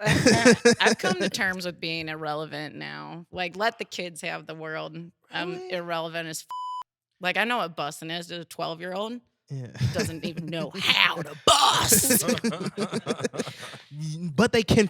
I've come to terms with being irrelevant now. Like, let the kids have the world. I'm irrelevant as like, I know what bussing is to a 12-year-old. Yeah. Doesn't even know how to bus. But they can.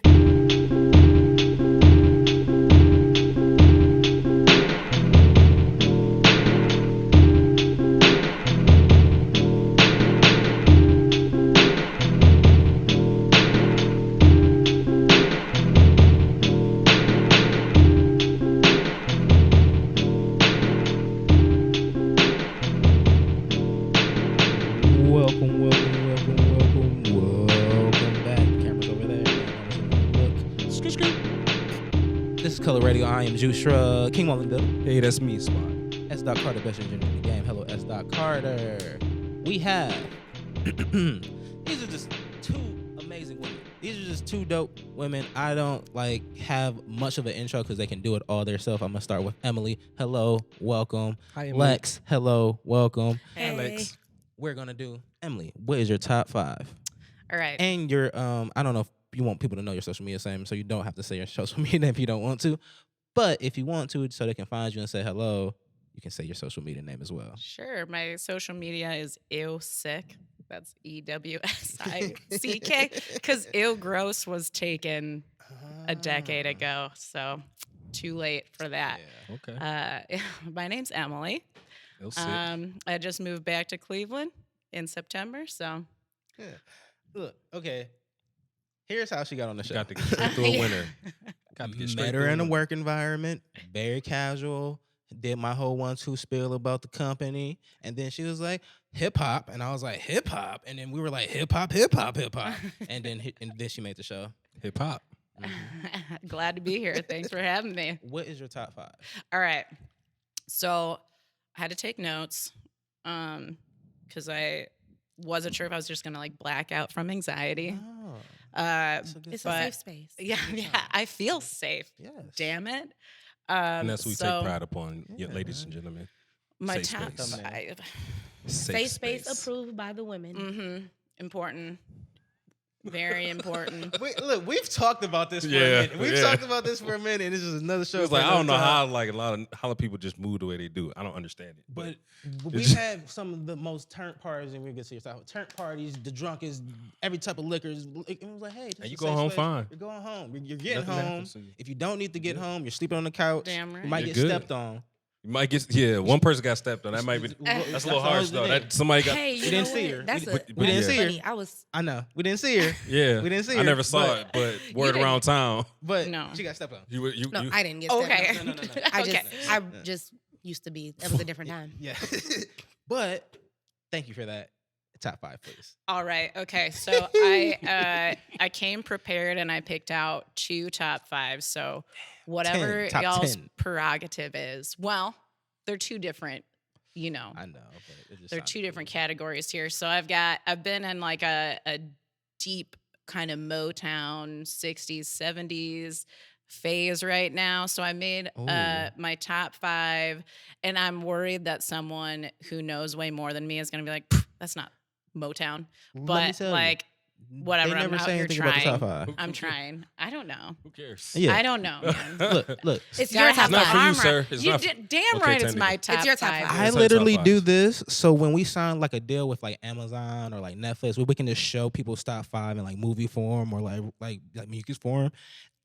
Color Radio. I am Juice Shrug, King Wallenville. Hey, that's me, Spot. S. Carter, best engineer in the game. Hello, S. Carter. We have these are just two amazing women. These are just two dope women. I don't have much of an intro because they can do it all themselves. I'm gonna start with Emily. Hello, welcome. Hi, Emily. Lex. Hello, welcome. Hey. Lex. We're gonna do Emily. What is your top 5? All right. And your I don't know if you want people to know your social media name, so you don't have to say your social media name if you don't want to. But if you want to, so they can find you and say hello, you can say your social media name as well. Sure. My social media is Ewsick. That's EWSICK. Because Ew Gross was taken a decade ago. So too late for that. Yeah. Okay. My name's Emily. I just moved back to Cleveland in September. So Yeah. Look, okay. Here's how she got on the show. Got to get straight through a winner. Got to get straight Met through her a in a winner. work environment, very casual. Did my whole 1-2 spiel about the company, and then she was like hip hop, and I was like hip hop, and then we were like hip hop, and then she made the show. Hip hop. glad to be here. Thanks for having me. What is your top 5? All right. So I had to take notes because I wasn't sure if I was just going to black out from anxiety. Oh, It's a safe space. Yeah, I feel safe. yes. Damn it. And that's what we so take pride upon, Yeah, ladies and gentlemen. My Safe top space. 5. Safe space approved by the women. Mm-hmm. Important. Very important. Look, we've talked about this for a Yeah, minute. We've yeah. talked about this for a minute, and this is another show. It's for like, I don't know another how time. a lot of people just move the way they do. I don't understand it. But we've had some of the most turnt parties, and we're gonna see yourself. Turnt parties, the drunkest, every type of liquors. It was like, hey, this And is you a go safe home space. fine. You're going home. You're getting Nothing home. happens to you. If you don't need to get home, you're sleeping on the couch. Damn right. You might You're get good. stepped on. You might get, one person got stepped on. That might be, that's a little harsh though. That somebody got, Hey, you We didn't know see what? her. That's We didn't see her. funny. I was I know. We didn't see her. yeah. We didn't see her. I never saw but- it, but word didn't. around town. But No. she got stepped on. You no, you I didn't get stepped Okay. on. No. Okay. I just used to be. That was a different time. Yeah. But thank you for that. Top 5, please. All right. Okay. So I came prepared and I picked out 2 top 5s. So whatever 10, top y'all's 10. prerogative is. Well, they're 2 different, I know, but it just they're sounded 2 different cool. categories here. So I've been in a deep kind of Motown 60s, 70s phase right now. So I made Ooh. my top 5, and I'm worried that someone who knows way more than me is going to be like, "Pff, that's not Motown." Let me But tell you, whatever, They I'm never out say here anything about the top trying. 5. I'm trying. I don't know. Who cares? Yeah. I don't know, man. Look. It's your Guys top have to not for you, arm sir. around- It's You not did, damn Okay, right it's Tandy. my top It's your top 5. five. I It's our literally top do 5s. this so when we sign a deal with Amazon or Netflix, where we can just show people's top 5 in movie form or like music form.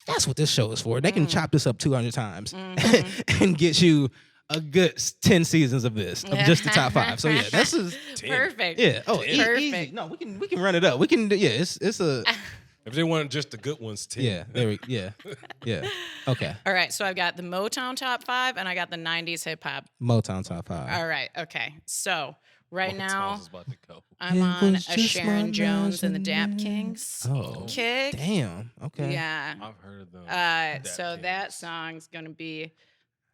That's what this show is for. They can chop this up 200 times and get you a good 10 seasons of this, of just the top 5. So yeah, this is Perfect. yeah. Oh, Perfect. easy. No, we can run it up. We can yeah. It's a If they want just the good ones, 10. yeah. There we yeah. Okay. All right, so I've got the Motown top 5 and I got the 90s hip hop. Motown top 5. All right, okay. So right Motown's now is about to go. I'm It on was a just Sharon my Jones and the Dap last Kings Oh, kick. damn. Okay. Yeah. I've heard of them. So that song's gonna be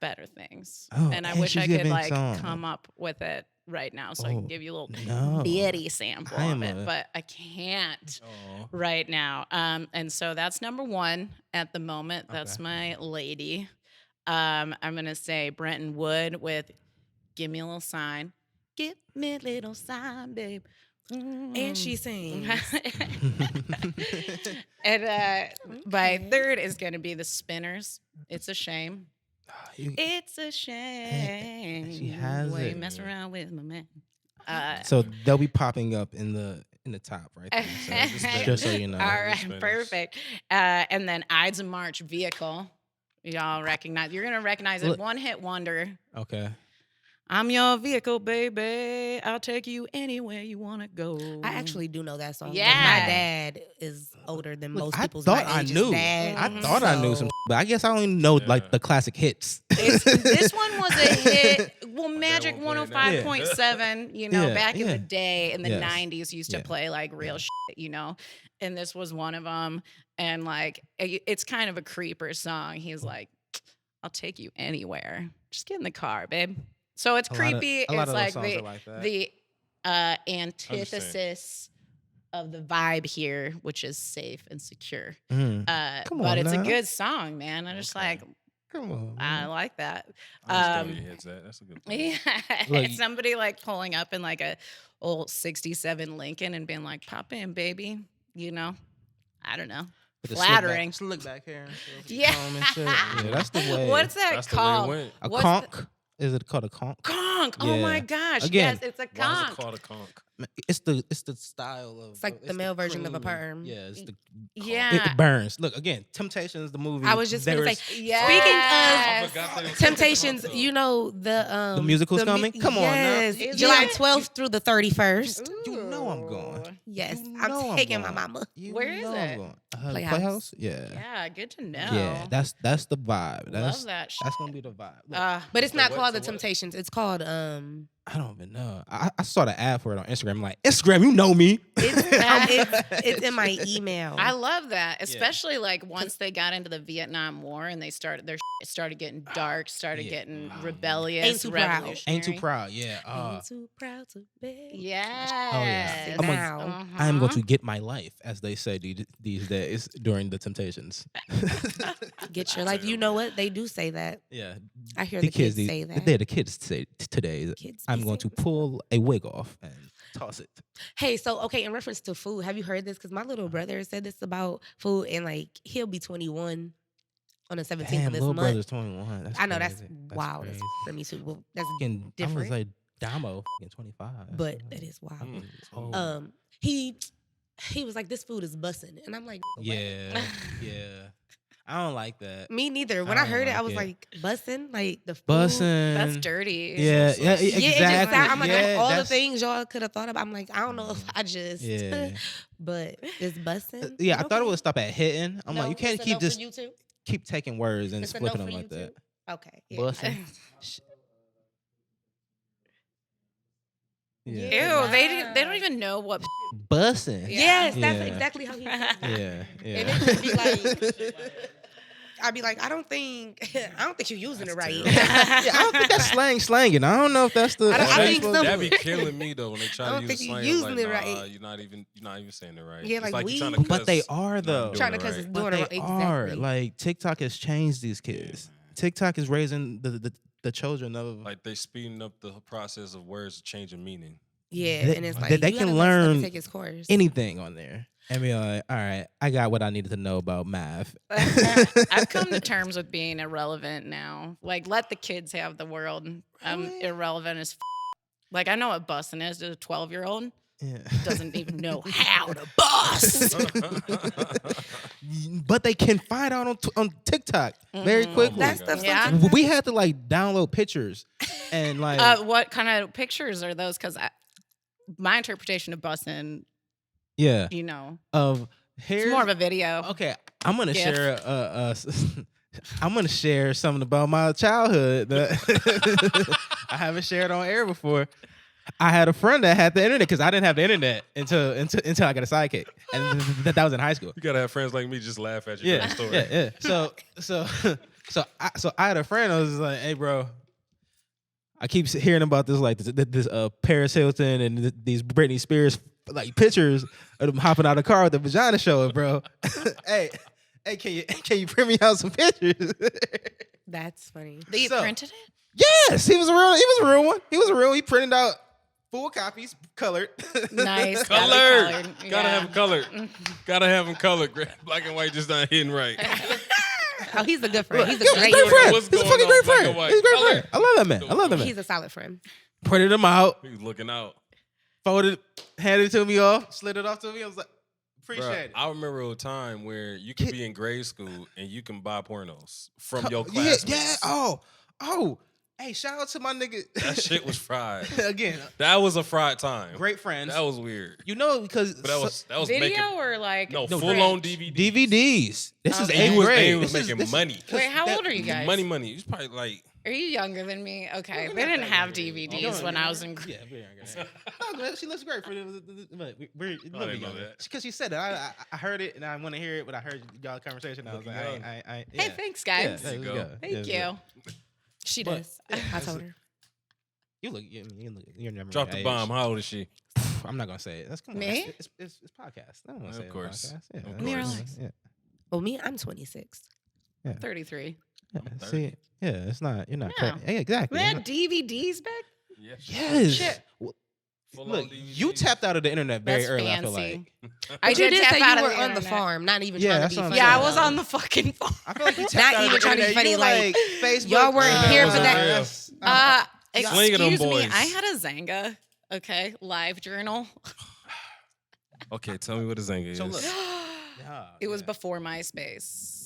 Better Things. Oh, and I and wish she's I could giving like song. come up with it right now so I Oh, can give you a little no. bitty sample I of am it, a- but I can't Aw. right now. And so that's number 1 at the moment. That's Okay. my lady. I'm gonna say Brenton Wood with "Give Me a Little Sign." Give me a little sign, babe. And she sings. And my third is going to be the Spinners. It's a shame. It's a shame. She has the way it. you mess around with my man. So they'll be popping up in the top right there. So just so you know. All right, perfect. And then Ides of March, Vehicle. Y'all recognize. You're going to recognize it. One hit wonder. Okay. I'm your vehicle, baby. I'll take you anywhere you want to go. I actually do know that song. Yeah. My dad is older than most people's I thought my I age's knew. dad. I thought I knew some, but I guess I only know like the classic hits. This one was a hit. Well, Magic won't play that. 105.7, you know, Yeah, back in yeah. the day in the Yes. 90s used to play like real shit, you know. And this was one of them. And like, it's kind of a creeper song. He's like, I'll take you anywhere. Just get in the car, babe. So it's creepy. A lot It's of like those songs are like that. the antithesis of the vibe here, which is safe and secure. Come But on it's now. a good song, man. I'm just like, Come on. I like that. I understand where your head's at. That's a good point. Yeah, Look, somebody like pulling up in like a old '67 Lincoln and being like, "Pop in, baby," you know. I don't know. With the Flattering. Look back here. And stuff, Yeah. comb and shit. Yeah, that's the way. What's that That's the way it called? went. A What's conch? Is it called a conch? Conch. Oh Yeah. my gosh. Again, yes, it's a Why is conch. it called a conch? It's the style of. It's like the male version of a cream. perm. Yeah, it's the. Yeah. It burns. Look again. Temptations, the movie. I was just there gonna was- say. Yes. I forgot they was Temptations, talking about you know the musical's coming? Come on now. yes, Yeah. July 12th through the 31st. You know I'm going. Yes, You I'm know taking going. my mama. You Where is know I'm it? going. Playhouse. Yeah. Yeah, good to know. Yeah, that's the vibe. Love that shit. That's gonna be the vibe. Look, But it's not what- called the so what? Temptations. It's called I don't even know. I saw the ad for it on Instagram. I'm like, Instagram, you know me. it's in my email. I love that, especially like once they got into the Vietnam War and they started their started getting dark, started getting rebellious, Ain't too proud. revolutionary. Ain't too proud. Yeah. Ain't too proud to beg. Yes. Oh yeah. Now. I am going to get my life, as they say these days during the Temptations. Get your life. You know what? They do say that. Yeah. I hear the kids say that. The kids say today. Kids I'm be going to saying pull a wig off and toss it. Hey, so okay, in reference to food, have you heard this? Because my little brother said this about food, and like he'll be 21 on the 17th Damn, of this little month. brother's 21. That's I know that's crazy. wild crazy. for me too. Well, that's Fucking, I was different. like, Damo, fucking 25. but that is wild. Mm, oh. He was like, "This food is bussin'," and I'm like, "What?" Yeah, yeah. I don't like that. Me neither. When I I don't heard it, like I was it. like, "Bussin'," like the food. Bussin'. That's dirty. Yeah, yeah, Yeah, it just exactly. sound, I'm like yeah, all the that's- things y'all could have thought about. I'm like, I don't know if I just, Yeah. but this bussin'. Yeah, I thought it would stop at hitting. I'm No, like, you can't it's a keep no just for you too? keep taking words and It's a no flipping for them you like that. too? Okay. Yeah. Bussin'. Ew, they don't even know what. Bussin'. Yes, that's Yeah. exactly how he said it. Yeah, yeah. And it would be like, I'd be like, I don't think you're using it right. Yeah, I don't think that's slanging. I don't know if that's the. I think so. That'd be killing me though when they I try don't to think use you slang. using Like, it right. nah, you're not even saying it right. Yeah, It's like you we- trying to But they cuss, are, not though. doing Trying to it cuss right. is But doing they it right. are. Exactly. Like TikTok has changed these kids. TikTok is raising the children of. Like they speeding up the process of words changing meaning. Yeah, They- and it's they- like they you can gotta let stuff learn take its course. anything on there. And be like, all right, I got what I needed to know about math. I've come to terms with being irrelevant now. Like, let the kids have the world. I'm Really? irrelevant as. Like, I know what bussing is. A 12-year-old Yeah. doesn't even know how to bus. But they can find out on TikTok very Mhm. quickly. That stuff's Yeah. on TikTok. We had to like download pictures and like What kind of pictures are those? Because my interpretation of bussing, yeah you know, of it's here's more of a video. okay. I'm gonna GIF. share I'm gonna share something about my childhood that I haven't shared on air before. I had a friend that had the internet because I didn't have the internet until I got a sidekick, and that was in high school. You gotta have friends like me just laugh at you. Yeah, story. yeah. So I had a friend. I was just like, "Hey, bro, I keep hearing about this this Paris Hilton and these Britney Spears like pictures of them hopping out of the car with the vagina showing, bro. hey, can you print me out some pictures?" That's funny. They So- printed it? Yes, he was a real one. He printed out full copies, colored. Nice. Colored. Gotta Yeah. have them colored. Gotta have them colored. Black and white just not hitting right. Oh, he's a good friend. He's a He's a great great friend. What's He's a going fucking on, great black friend. and white? He's a great Color. friend. I love that man. I love that man. He's a solid friend. Printed them out, He was looking out. folded, handed it to me off, slid it off to me. I was like, appreciate Bruh, it. I remember a time where you could be in grade school and you can buy pornos from your Yeah, classmates. yeah. Oh. Hey, shout out to my nigga. That shit was fried. Again, That was a fried time. great friends. That was weird. You know, because But that was Video making or like no print? full on DVD. DVDs. This is Okay. eighth He was, grade. and he was This is- making this is- money. Wait, how that- old are you guys? Money. He was probably like Are you younger than me? Okay, We're they not didn't that have younger. DVDs when I was in. Yeah, we're younger. No, she looks great for but we're a little didn't know younger. that. Because she said it. I heard it and I want to hear it, but I heard y'all conversation. I was like, Looking young. I Hey, yeah. thanks, Yeah, guys. there you we go. go. Thank There we you. go. She But- does. I told her. You look, you're never drop the bomb. How old is she? I'm not gonna say it. That's come on. Me? It's podcast. I don't want to Of say course. it. on podcast. Yeah, Of that's course. fine. Yeah. Well, me, I'm 26. 33. Yeah. I'm 30. See, yeah, it's not. You're not. Yeah. crazy. Yeah, exactly. They You're had not- DVDs back. Yeah. Yes. Shit. Well, Full on look, DVDs. you tapped out of the internet very That's early. fancy. I feel like. I But you did tap say out you of were on the internet. farm, not even Yeah, trying that's to what be I'm funny. Yeah, I saying. was on the fucking farm. I feel like you tapped Not out of even the trying to be internet. funny, You like, Facebook. y'all weren't Yeah, here that for was that. real. Slinging them Excuse me, boys. I had a Zanga. Okay, live journal. Okay, tell me what a Zanga is. So look. It was before MySpace.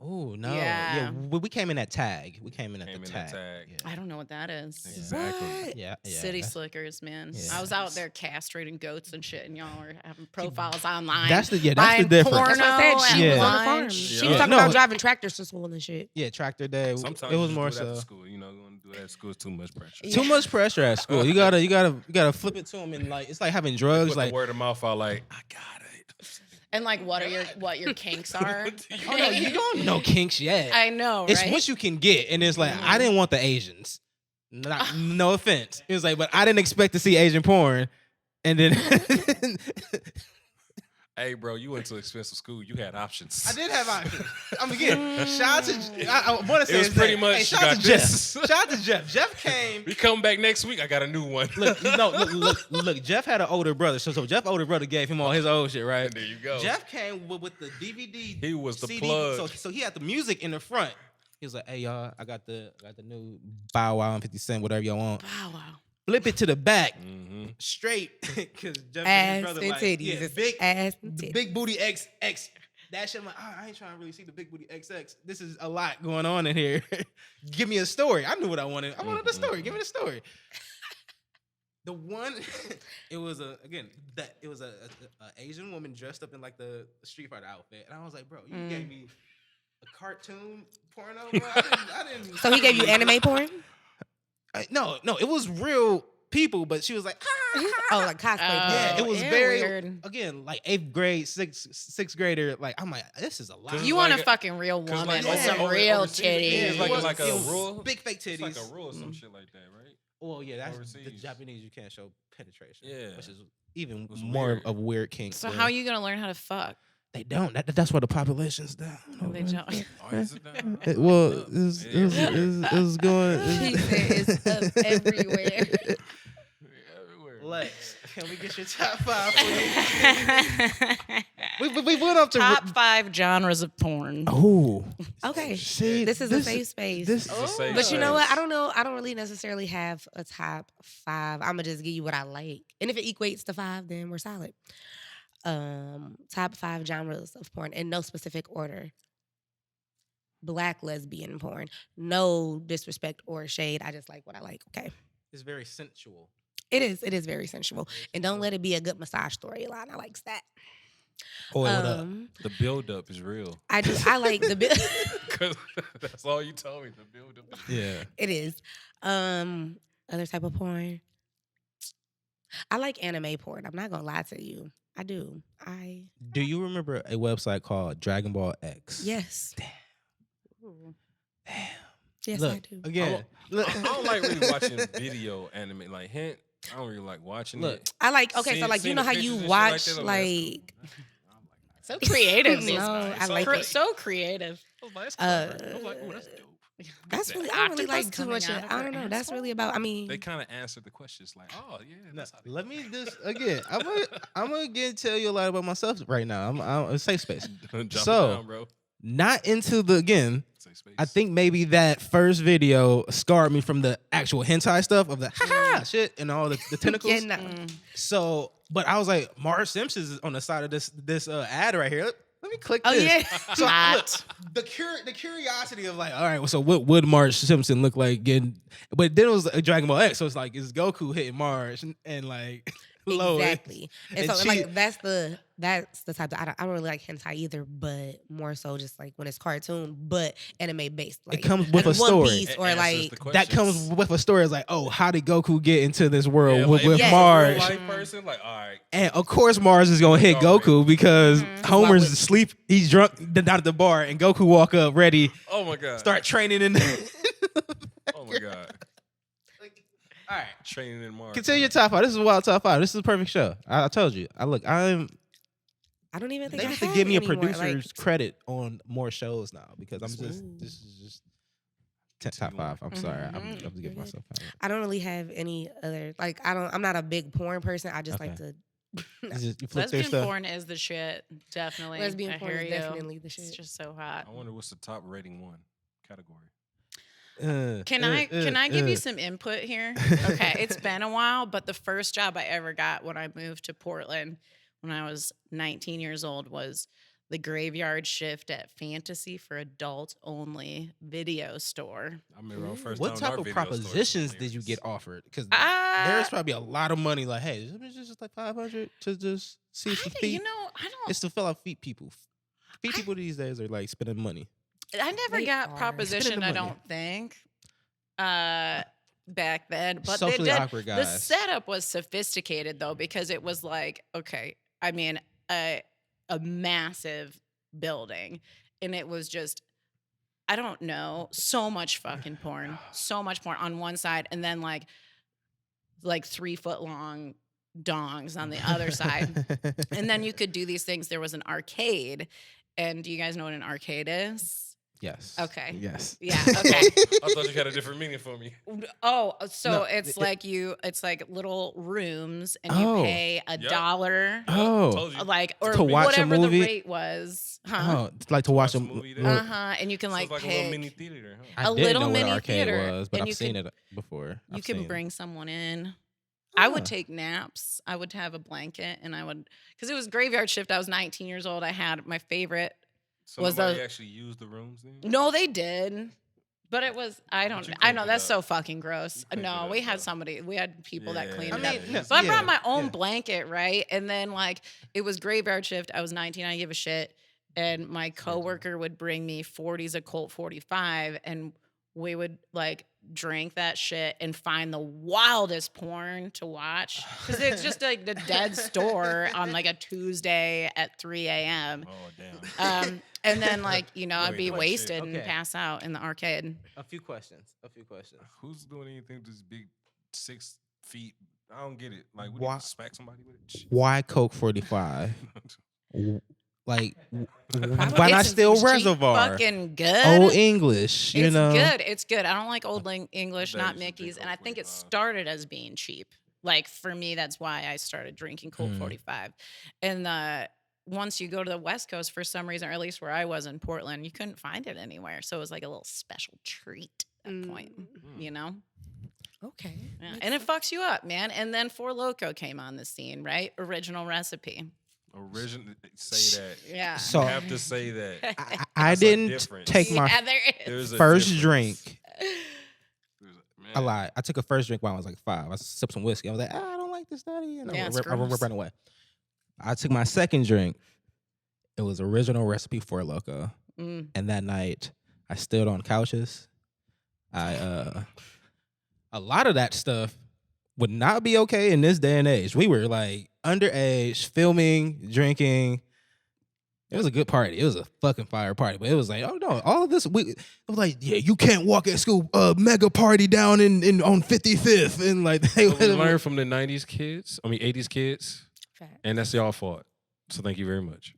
Oh no! Yeah. we came in at tag. We came in at Came the in at tag. tag. Yeah. I don't know what that is. Exactly. What? Yeah, City that's- slickers, man. Yeah. I was out there castrating goats and shit, and y'all were having profiles online. That's the buying difference. porno That's what I said. She Yeah. was on the at farm. lunch. She Yeah. was talking No. about driving tractors to school and shit. Yeah, tractor day. Sometimes it was you more just do that so at school. You know, going to do that at school is too much pressure. Yeah. too much pressure at school. You gotta flip it to them and like it's like having drugs. Put Like the word of mouth out like, I got it. And like, what your kinks are? oh no, you don't know kinks yet. I know, It's right? what you can get, and it's like I didn't want the Asians. No offense. It was like, but I didn't expect to see Asian porn, and then Hey, bro, you went to expensive school. You had options. I did have options. I'm again. Shout out to I want to say It was his pretty name. much, Hey, you shout out got to Jeff. this. Shout out to Jeff. Jeff came. We come back next week. I got a new one. Look. Jeff had an older brother, so Jeff older brother gave him all his old shit, right? And there you go. Jeff came with the DVD. He was the CD, plug. So he had the music in the front. He was like, "Hey y'all, I got the new Bow Wow and 50 Cent, whatever y'all want. Wow, wow. Flip it to the back, Mhm. straight, because Jeff and his Ass brother and like, titties. yeah, It's big, ass and titties. big booty XX. That shit, I'm like, I ain't trying to really see the big booty XX. This is a lot going on in here. Give me a story. I knew what I wanted. I wanted the story. Give me the story. The one, it was a Asian woman dressed up in like the Street Fighter outfit, and I was like, bro, you gave me a cartoon porno, bro. I didn't. So he gave you anime porn? No, it was real people, but she was like, Oh, like cosplay porn. yeah, it was yeah, very weird. again like 8th grade, sixth grader. Like I'm like, this is a lot. Cause You it's want like a a- fucking real 'cause woman like with some over- real overseas, titties. yeah, it's It was- like a it was rule. big fake titties. It's like a rule or some shit like that, right? Well, yeah, that's the Overseas. Japanese. You can't show penetration. Yeah. which is even It was more weird. of weird kink. So but how are you gonna learn how to fuck? They don't. That's why the population's down. They don't. Oh, is it down? Well, Up. it was going. He said it's up everywhere. Everywhere. Lex, can we get your top 5, please? we went up to Top 5 genres of porn. Oh, Okay. see, This is a safe space. This It's a safe But you know what? space. I don't know. I don't really necessarily have a top 5. I'm gonna just give you what I like, and if it equates to 5, then we're solid. Top 5 genres of porn in no specific order. Black lesbian porn. No disrespect or shade. I just like what I like. Okay. is very sensual. It is. It is very sensual, and don't let it be a good massage storyline. I likes that. Oiled up. The build up is real. I do. I like the bit. 'Cause that's all you told me. The build up is real. Yeah. It is. Other type of porn. I like anime porn. I'm not gonna lie to you. I do. Do you remember a website called Dragon Ball X? Yes. Ooh. Yes, Look, I do. again. I don't like really watching video anime. Like, hint, I don't really like watching Look. it. I like. Okay, so Seen- like you seen know the how pictures you and shit watch that, I'm like. So creative. No, these I guys. like it. So creative. I was like, that's Uh, clever. I was like, ooh, that's dope. That's really, The I don't really octopus like too coming much. out of I her don't know. That's asshole? really about. I mean, They kind of answered the questions like, oh yeah, No, that's how they let me just again. I'm gonna again tell you a lot about myself right now. I'm a safe space. Drop it So- down, bro. Not into the again. Safe space. I think maybe that first video scarred me from the actual hentai stuff of the ha shit and all the tentacles. yeah, no. So, but I was like, Marge Simpsons is on the side of this ad right here. Let me click Oh this. yeah. So look, the curiosity of like, all right, well, so what would Marge Simpson look like getting? But then it was a Dragon Ball X, so it's like it's Goku hitting Marge and like Lois. Exactly. And And so she- like that's the type that I don't really like hentai either, but more so just like when it's cartoon, but anime based. Like, comes with like a One story. Piece It or answers like the That comes questions. with a story. It's like, oh, how did Goku get into this world Yeah, with like, if it's a Marge? real life person, like, all right. And of course, Mars is gonna hit Already. Goku because Homer's Why would- asleep. He's drunk down at the bar, and Goku walk up ready, Oh my god. start training in. Oh my god. All right, Training in Mars. continue your top five. This is a wild top five. This is a perfect show. I told you. I I don't even think they I have to have give me a any more, producer's like, credit on more shows now because This this is just top Continue on. five. I'm sorry. I'm Mhm. just giving You're myself. I don't really have any other like I'm not a big porn person. I just like Okay. to You just- you flip through Lesbian stuff. porn is the shit. Definitely. lesbian I porn hear is you. definitely the It's shit. just so hot. I wonder what's the top rating one category. Can I give you some input here? Okay, it's been a while, but the first job I ever got when I moved to Portland when I was 19 years old was the graveyard shift at Fantasy for Adult Only video store. I remember our first What time in type our of video store, propositions it did you was get offered? Because Uh, there's probably a lot of money. Like, hey, it's just like 500 to just see some feet. you know, I don't. It's to fill out feet people. Feet people these days are like spending money. I never They got are. proposition. Spending the I money. don't think. Back then, but Socially they did, awkward the guys. setup was sophisticated though because it was like okay, I mean a massive building, and it was just I don't know so much fucking porn, so much porn on one side, and then like 3-foot long dongs on the other side, and then you could do these things. There was an arcade, and do you guys know what an arcade is? Yes. Okay. Yes. Yeah. Okay. I thought you had a different meaning for me. Oh, so No, it's like little rooms, and Oh. you pay $1, Oh. Told you. like or To watch a whatever the movie? rate was, huh? Oh, it's like to watch Watch a a movie movie. there? And you can So like it's like a pick. little mini theater, huh? I a didn't little know what mini an arcade theater, was, but and I've you seen could- it before. You I've can seen it. bring someone in. I would Huh. take naps. I would have a blanket, and I would because it was graveyard shift. I was 19 years old. I had my favorite. So Was nobody the- actually used the rooms then? No, they did. But it was, I don't, you I cleaned know it that's up. so fucking gross. You cleaned No, it we up, had though. somebody, we had people that Yeah, cleaned I it mean, up. no, So I yeah, brought my own yeah. blanket, right? And then like it was graveyard shift. I was 19. I didn't give a shit. And my coworker would bring me 40s of Colt 45, and we would like drink that shit and find the wildest porn to watch because it's just like the dead store on like a Tuesday at 3 a.m. Oh damn. And then like I'd Wait, be wait, wasted okay. and pass out in the arcade. A few questions. Who's doing anything with this big 6 feet? I don't get it. Like, we Why- need to smack somebody with it. Why Coke 45? Like, Probably why not it's still cheap Reservoir? Fucking good. Old English, you it's know. good. It's good. I don't like old English, That not is a big Mickey's, and Colt I think it 45. started as being cheap. Like for me, that's why I started drinking Colt 45. And once you go to the West Coast, for some reason, or at least where I was in Portland, you couldn't find it anywhere. So it was like a little special treat at that point, you know? Okay. Yeah. And it fucks you up, man. And then Four Loko came on the scene, right? Original recipe. Original, say that. Yeah. So- You have to say that. I That's a didn't difference. take my Yeah, there is. There's a first difference. drink. Man, I lied. I took a first drink when I was like 5. I sipped some whiskey. I was like, I don't like this, daddy. And Yeah, I it's ran gross. away. I took my second drink. It was original recipe for Loco. Mm. And that night, I stood on couches. A lot of that stuff would not be okay in this day and age. We were like underage, filming, drinking. It was a good party. It was a fucking fire party. But it was like, oh no, all of this. It was like, yeah, you can't walk at school. Mega party down in on 55th, and like they So we learned from the 90s kids. I mean 80s kids, Fact. and that's y'all fault. So thank you very much.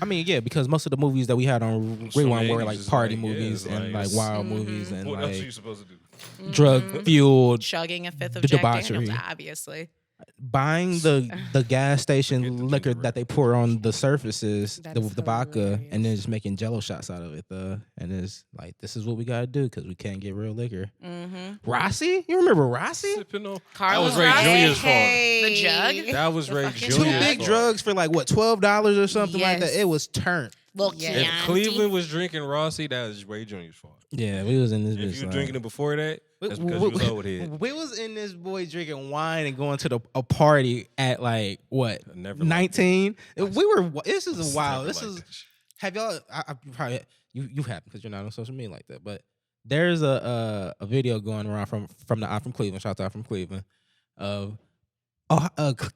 I mean, yeah, because most of the movies that we had on Rewind were like just party like, yeah, movies it's and like, like wild movies and what else are you like supposed to do? drug fueled Chugging a fifth of the Jack debauchery. Daniels, obviously. buying the gas station Forget the liquor ginger that they pour on the surfaces, That the is vodka, and then hilarious. just making Jello shots out of it. And it's like this is what we gotta do because we can't get real liquor. Rossi, you remember Rossi? Sipping on. That Carlos was Ray Rossi. Jr.'s fault. The jug? That was Ray fucking Jr.'s Two Yeah. big fault. drugs for like what $12 or something like that. Yes. It was turned. Well, Yeah. If Chianti. Cleveland was drinking Rossi, that was Ray Jr.'s fault. Yeah, we was in this. If bitch, you were like- drinking it before that, that's because you was old head. We was in this boy drinking wine and going to a party at like what I never liked 19. We were. This is a wild. Never This liked is. that shit. Have y'all? I probably you have because you're not on social media like that. But there's a video going around from the I'm from Cleveland. Shout out from Cleveland. Of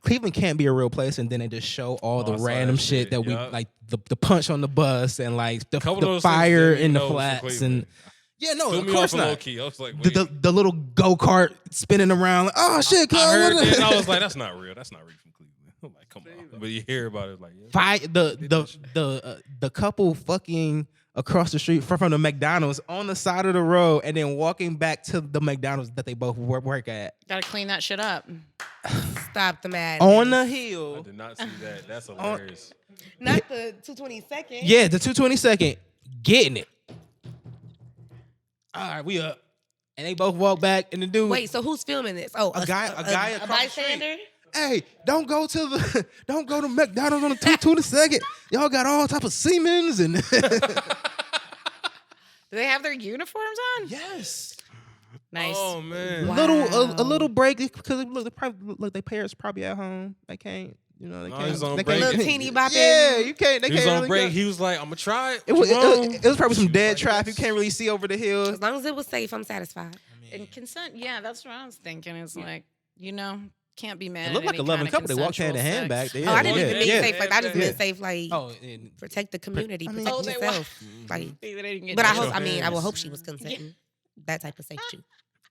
Cleveland can't be a real place, and then they just show all the I saw random that shit shit, that we yup. like the punch on the bus and like the Couple of those fire things in the that we know was from flats Cleveland. and no, Threw of me course off a low not. key. I was like, The, wait. the little go-kart spinning around like, oh shit, I cuz, heard what that the- and I was like, that's not real. That's not real from Cleveland. I'm like, come on. But you hear about it like, yeah. the couple fucking across the street from the McDonald's on the side of the road and then walking back to the McDonald's that they both work at Gotta clean that shit up. Stop the madness. on the I hill. did not see that. That's hilarious. Not the 222nd. Yeah, the 222nd getting it. All right, we up. And they both walk back and the dude Wait, so who's filming this? Oh, A guy a across the street. bystander? hey, don't go to McDonald's on the 222nd. Y'all got all type of Siemens and Do they have their uniforms on? yes. Nice. Oh man. Wow. A little break because their parents probably at home. They can't, they he's can't. on They break. can't Little teeny bopping. Yeah, you can't. They He was can't on really break. go. He was like, I'm gonna try it. It was, What's wrong? it was probably some She was dead like, traffic. You yes. can't really see over the hill. As long as it was safe, I'm satisfied. And consent, yeah, that's what I was thinking. It's like, can't be mad. It looked at like a any loving kind of couple. They walked hand in hand consensual back sex. there. Oh, I didn't yeah, even mean yeah. safe like that. I just Yeah. meant safe like Oh, and protect the community, I mean- protect Oh, they yourself. Like, They didn't get but I to hope. it. I mean, I will hands. hope she was consenting. That type of safety.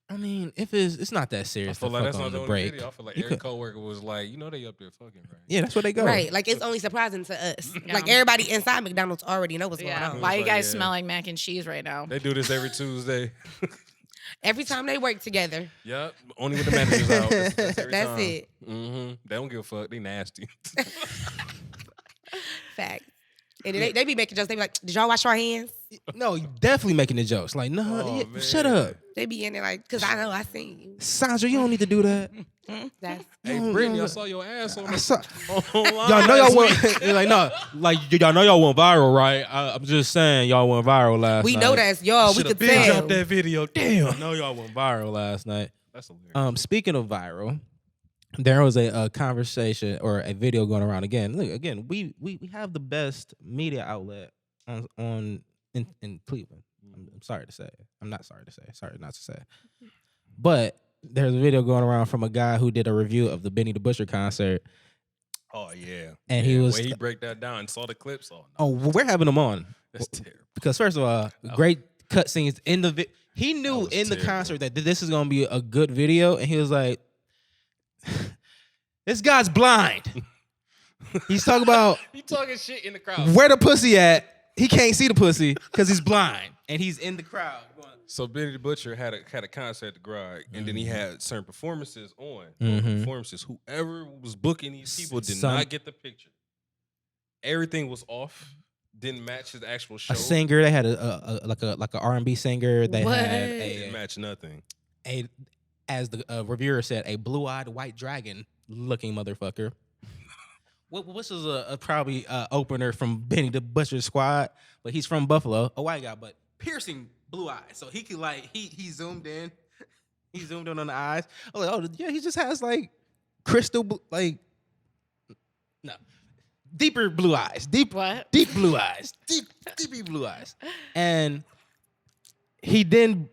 I mean, if it's not that I serious feel to like fuck that's on not the the only break. video. I feel like You every could- coworker was like, they up there fucking, right? Yeah, that's where they go. Right. Like, it's only surprising to us. Yeah. Like, everybody inside McDonald's already know what's Yeah. going on. Why you Like, guys yeah. smell like mac and cheese right now? They do this every Tuesday. Every time they work together. Yep. Only with the managers out. That's every That's time. it. Mm-hmm. They don't give a fuck. They nasty. Fact. And they be making jokes. They be like, did y'all wash your hands? No, you definitely making the jokes. Like, no, Oh, yeah, man. shut up. They be in there like, because I know I seen you. Sandra, you don't need to do that. That's Hey, No, Brittany, no. I saw your ass on I the saw, online. y'all know y'all went. You're like, no, like y'all know y'all went viral, right? I'm just saying y'all went viral last we night. know that's y'all. We Should've could been tell. dropped that video. Damn. I know y'all went viral last night. That's hilarious. Speaking of viral, there was a conversation or a video going around again. Look, again, we have the best media outlet in Cleveland. I'm sorry to say. I'm not sorry to say. Sorry not to say. But there's a video going around from a guy who did a review of the Benny the Butcher concert. Oh yeah. And yeah, he was- Way he break that down and saw the clips. Oh, no. Oh, well, we're having him on That's terrible. because first of all, great cut scenes in the. He knew was in the terrible. concert that this is gonna be a good video, and he was like, "This guy's blind." He's talking about He talking shit in the crowd. where the pussy at. He can't see the pussy because he's blind, and he's in the crowd. Going, So Benny the Butcher had a concert at the garage, and then he had certain performances on. Mhm. Performances. Whoever was booking these people did Some- not get the picture. Everything was off. Didn't match his actual show. a singer. They had a like a R&B singer. They What? had Didn't match nothing. a as the reviewer said, a blue-eyed white dragon looking motherfucker. This is a probably opener from Benny the Butcher squad, but he's from Buffalo, a white guy, but piercing blue eyes, so he could like he zoomed in, on the eyes. I was like, oh yeah, he just has like crystal deeper blue eyes, deep What? blue eyes, deep blue eyes, and he then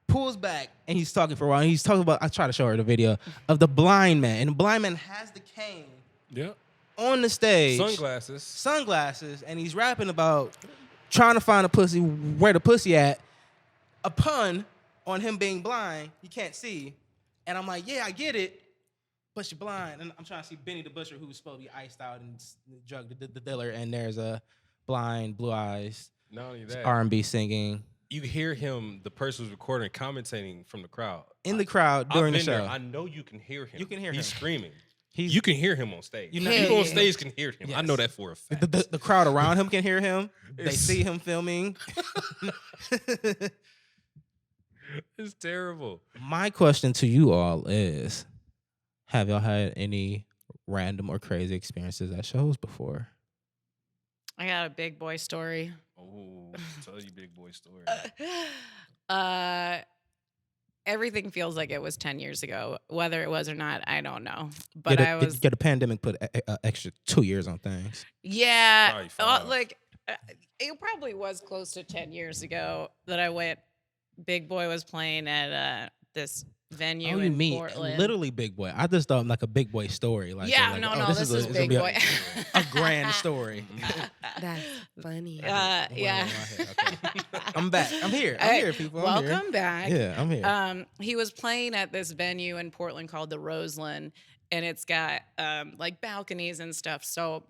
pulls back and he's talking for a while. And he's talking about. I try to show her the video of the blind man, and the blind man has the cane Yep. on the stage, Sunglasses. and he's rapping about trying to find a pussy, where the pussy at. A pun on him being blind, he can't see, and I'm like, yeah, I get it, but you're blind. And I'm trying to see Benny the Butcher, who's supposed to be iced out and drug the dealer. And there's a blind, blue eyes, Not only that, R&B singing. You hear him, the person who's recording, commentating from the crowd. In the crowd during the show. There. I know you can hear him. You can hear him. He's screaming. You can hear him on stage. You know, people on stage can hear him. Yes. I know that for a fact. The crowd around him can hear him. They see him filming. It's terrible. My question to you all is, have y'all had any random or crazy experiences at shows before? I got a big boy story. Oh, tell you big boy story. Everything feels like it was 10 years ago. Whether it was or not, I don't know. But the pandemic put extra 2 years on things. Yeah, it probably was close to 10 years ago that I went. Big Boy was playing at this venue in Portland. Literally Big Boy. I just thought like a Big Boy story. Like, yeah, this is Big Boy. A grand story. That's funny. Yeah. Okay. I'm back. I'm here, people. Welcome back. Yeah, I'm here. He was playing at this venue in Portland called the Roseland, and it's got like balconies and stuff. So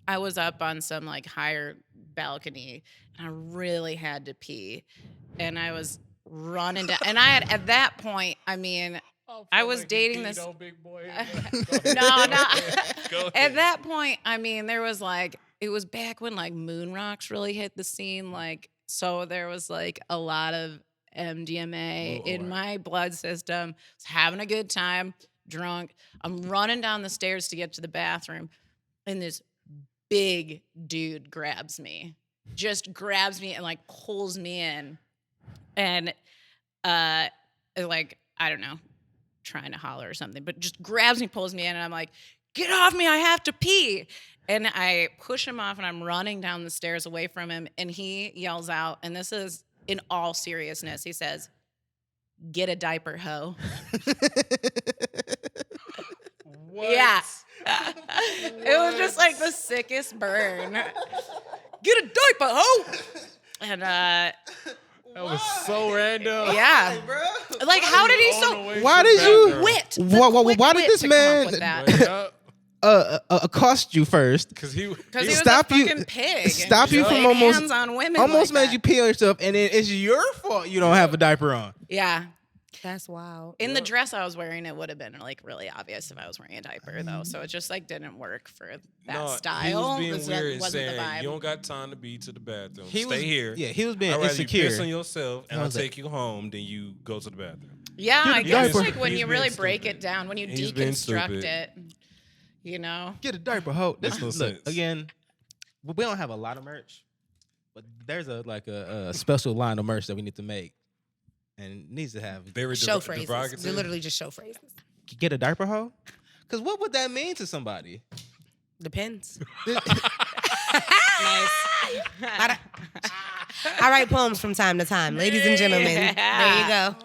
I was up on some like higher balcony, and I really had to pee. And I was running down, and I had at that point, I mean, I was dating this. Big boy. No. At that point, I mean, there was like, it was back when like moon rocks really hit the scene, like, so there was like a lot of MDMA in my blood system. I was having a good time, drunk. I'm running down the stairs to get to the bathroom, and this big dude grabs me and like pulls me in. And, like, I don't know, trying to holler or something, but just grabs me, pulls me in, and I'm like, get off me, I have to pee. And I push him off, and I'm running down the stairs away from him, and he yells out, and this is in all seriousness, he says, get a diaper, hoe. What? Yeah. It was just like the sickest burn. Get a diaper, hoe. And, that was so random. yeah. Like, how did he Why did you wit? Why did this man accost you first? Because he was a fucking pig. Stop you from hands on women. Almost like made you pee on yourself, and then it's your fault you don't have a diaper on. Yeah. That's wild. In the dress I was wearing, it would have been like really obvious if I was wearing a diaper, though. So it just like didn't work for that style. He was being weird and wasn't saying, the vibe. you don't got time to be to the bathroom. Stay here. Yeah, he was being I'd rather insecure. you piss on yourself, and I'll take you home, then you go to the bathroom. Yeah, I guess diaper. like when He's you really being break stupid. it down, when you He's being deconstruct stupid. it, you know. Get a diaper, hoe. Makes no sense. Again, we don't have a lot of merch, but there's a special line of merch that we need to make, and it needs to have Show phrases. They're literally just show phrases. get a diaper, hoe. Because what would that mean to somebody? Depends. Nice. I write poems from time to time. Ladies and gentlemen, there you go.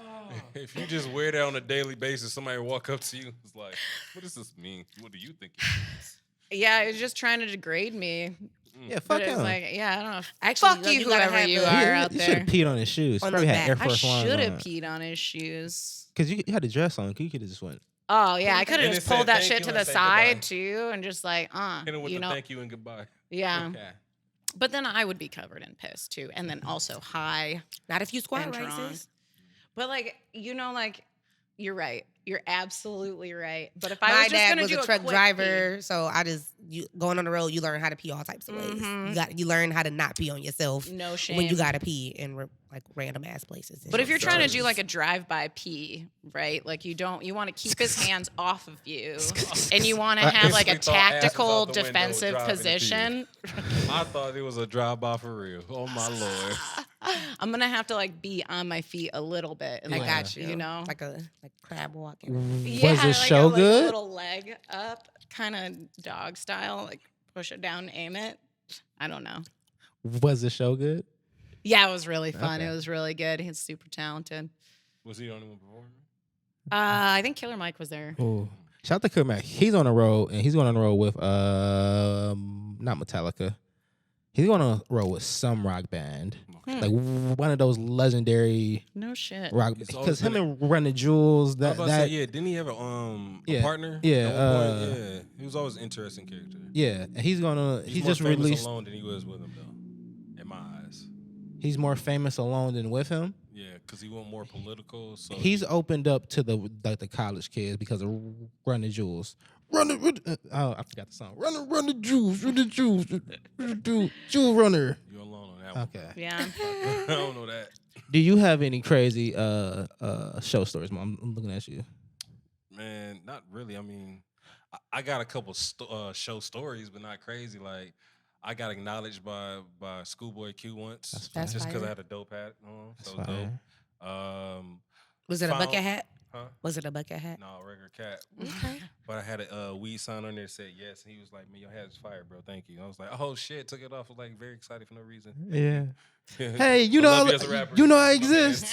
If you just wear that on a daily basis, somebody walk up to you, it's like, what does this mean? What do you think it means? Yeah, he's just trying to degrade me. Yeah, But fuck it's him. like, yeah, I don't know. Actually, Fuck you, gotta whoever have you the- are out He there. should have peed on his shoes. On Probably the had Air back. I Force Ones should have on. peed on his shoes. Because you had a dress on. You could have just went. Oh, yeah, I could have And just it said pulled that thank shit you to and the say side, goodbye. too, and just like, Hit him with you the know. thank you and goodbye. Yeah. Okay. But then I would be covered in piss, too, and then also high. Not if you squat And right, drunk. sis. But, like, you know, like, you're right. You're absolutely right. But if I My was just dad going to was do a truck quick driver, so going on the road, you learn how to pee all types of ways. You learn how to not pee on yourself pee, no shame. when you gotta pee in like random ass places. But if you're trying to do does. like a drive-by pee, right? Like you want to keep his hands off of you, and you want to have like a Instantly throw asses tactical out the window, defensive driving to pee. position. I thought it was a drive-by for real. Oh, my Lord. I'm gonna have to like be on my feet a little bit. And, I like, got you, You know, like crab walking. yeah, Was the like show a, like, good? Little leg up, kind of dog style, like push it down, aim it. I don't know. Was the show good? Yeah, it was really fun. Okay. It was really good. He's super talented. Was he the only one performing? I think Killer Mike was there. Ooh. Shout out to Killer Mac. He's on the road, and he's going on the road with not Metallica. He's gonna roll with some rock band, Okay. like one of those legendary No shit. rock. He's always Because him been and Run the Jewels, I was that about to that say, yeah, didn't he have Yeah. a partner? Yeah, At one point? Yeah. He was always an interesting character. yeah, and he's gonna He's he more just famous released. alone than he was with him, though, in my eyes. He's more famous alone than with him. Yeah, because he went more political. So He's opened up to the college kids because of Run the Jewels. Oh, I forgot the song. Run the Jewels, run the Jewels, Jewel Runner. You're alone on that one. Okay. Yeah. I don't know that. Do you have any crazy show stories, Mom? I'm looking at you. Man, not really. I mean, I got a couple show stories, but not crazy. Like, I got acknowledged by Schoolboy Q once, That's just because fire. I had a dope hat on. That's So dope. fire. Was it a Found- bucket hat? Huh? Was it a bucket hat? No, regular cat. Okay. But I had a weed sign on there that said yes. And he was like, man, your hat is fire, bro. Thank you. I was like, oh shit, took it off. I was like very excited for no reason. Yeah. Hey, you I know, love you as a rapper. you know I My man. exist.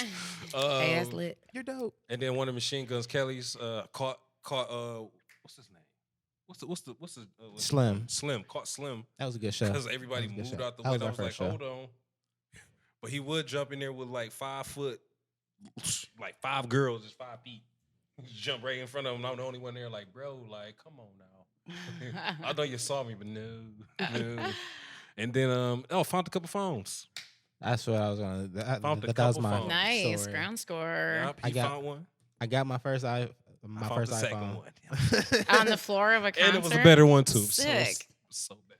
Hey, that's lit. You're dope. And then one of Machine Guns Kelly's caught what's his name? What's the Slim. Slim caught Slim That was a good show. because everybody That was a good moved show. out the That way. was I our was like, first show. hold on. But he would jump in there with like 5 foot, like 5 girls, just 5 feet. Jump right in front of him. I'm the only one there. Like, bro, like, come on now. I know you saw me, but no. And then found a couple phones. That's what I was gonna. That Found a was couple my phones. Nice. story. Ground score. Yep, I he got- found one. I got my first I found first the second iPhone. one. On the floor of a concert. And it was a better one too. Sick. So bad.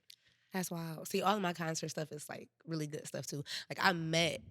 That's wild. See, all of my concert stuff is like really good stuff too. Like I met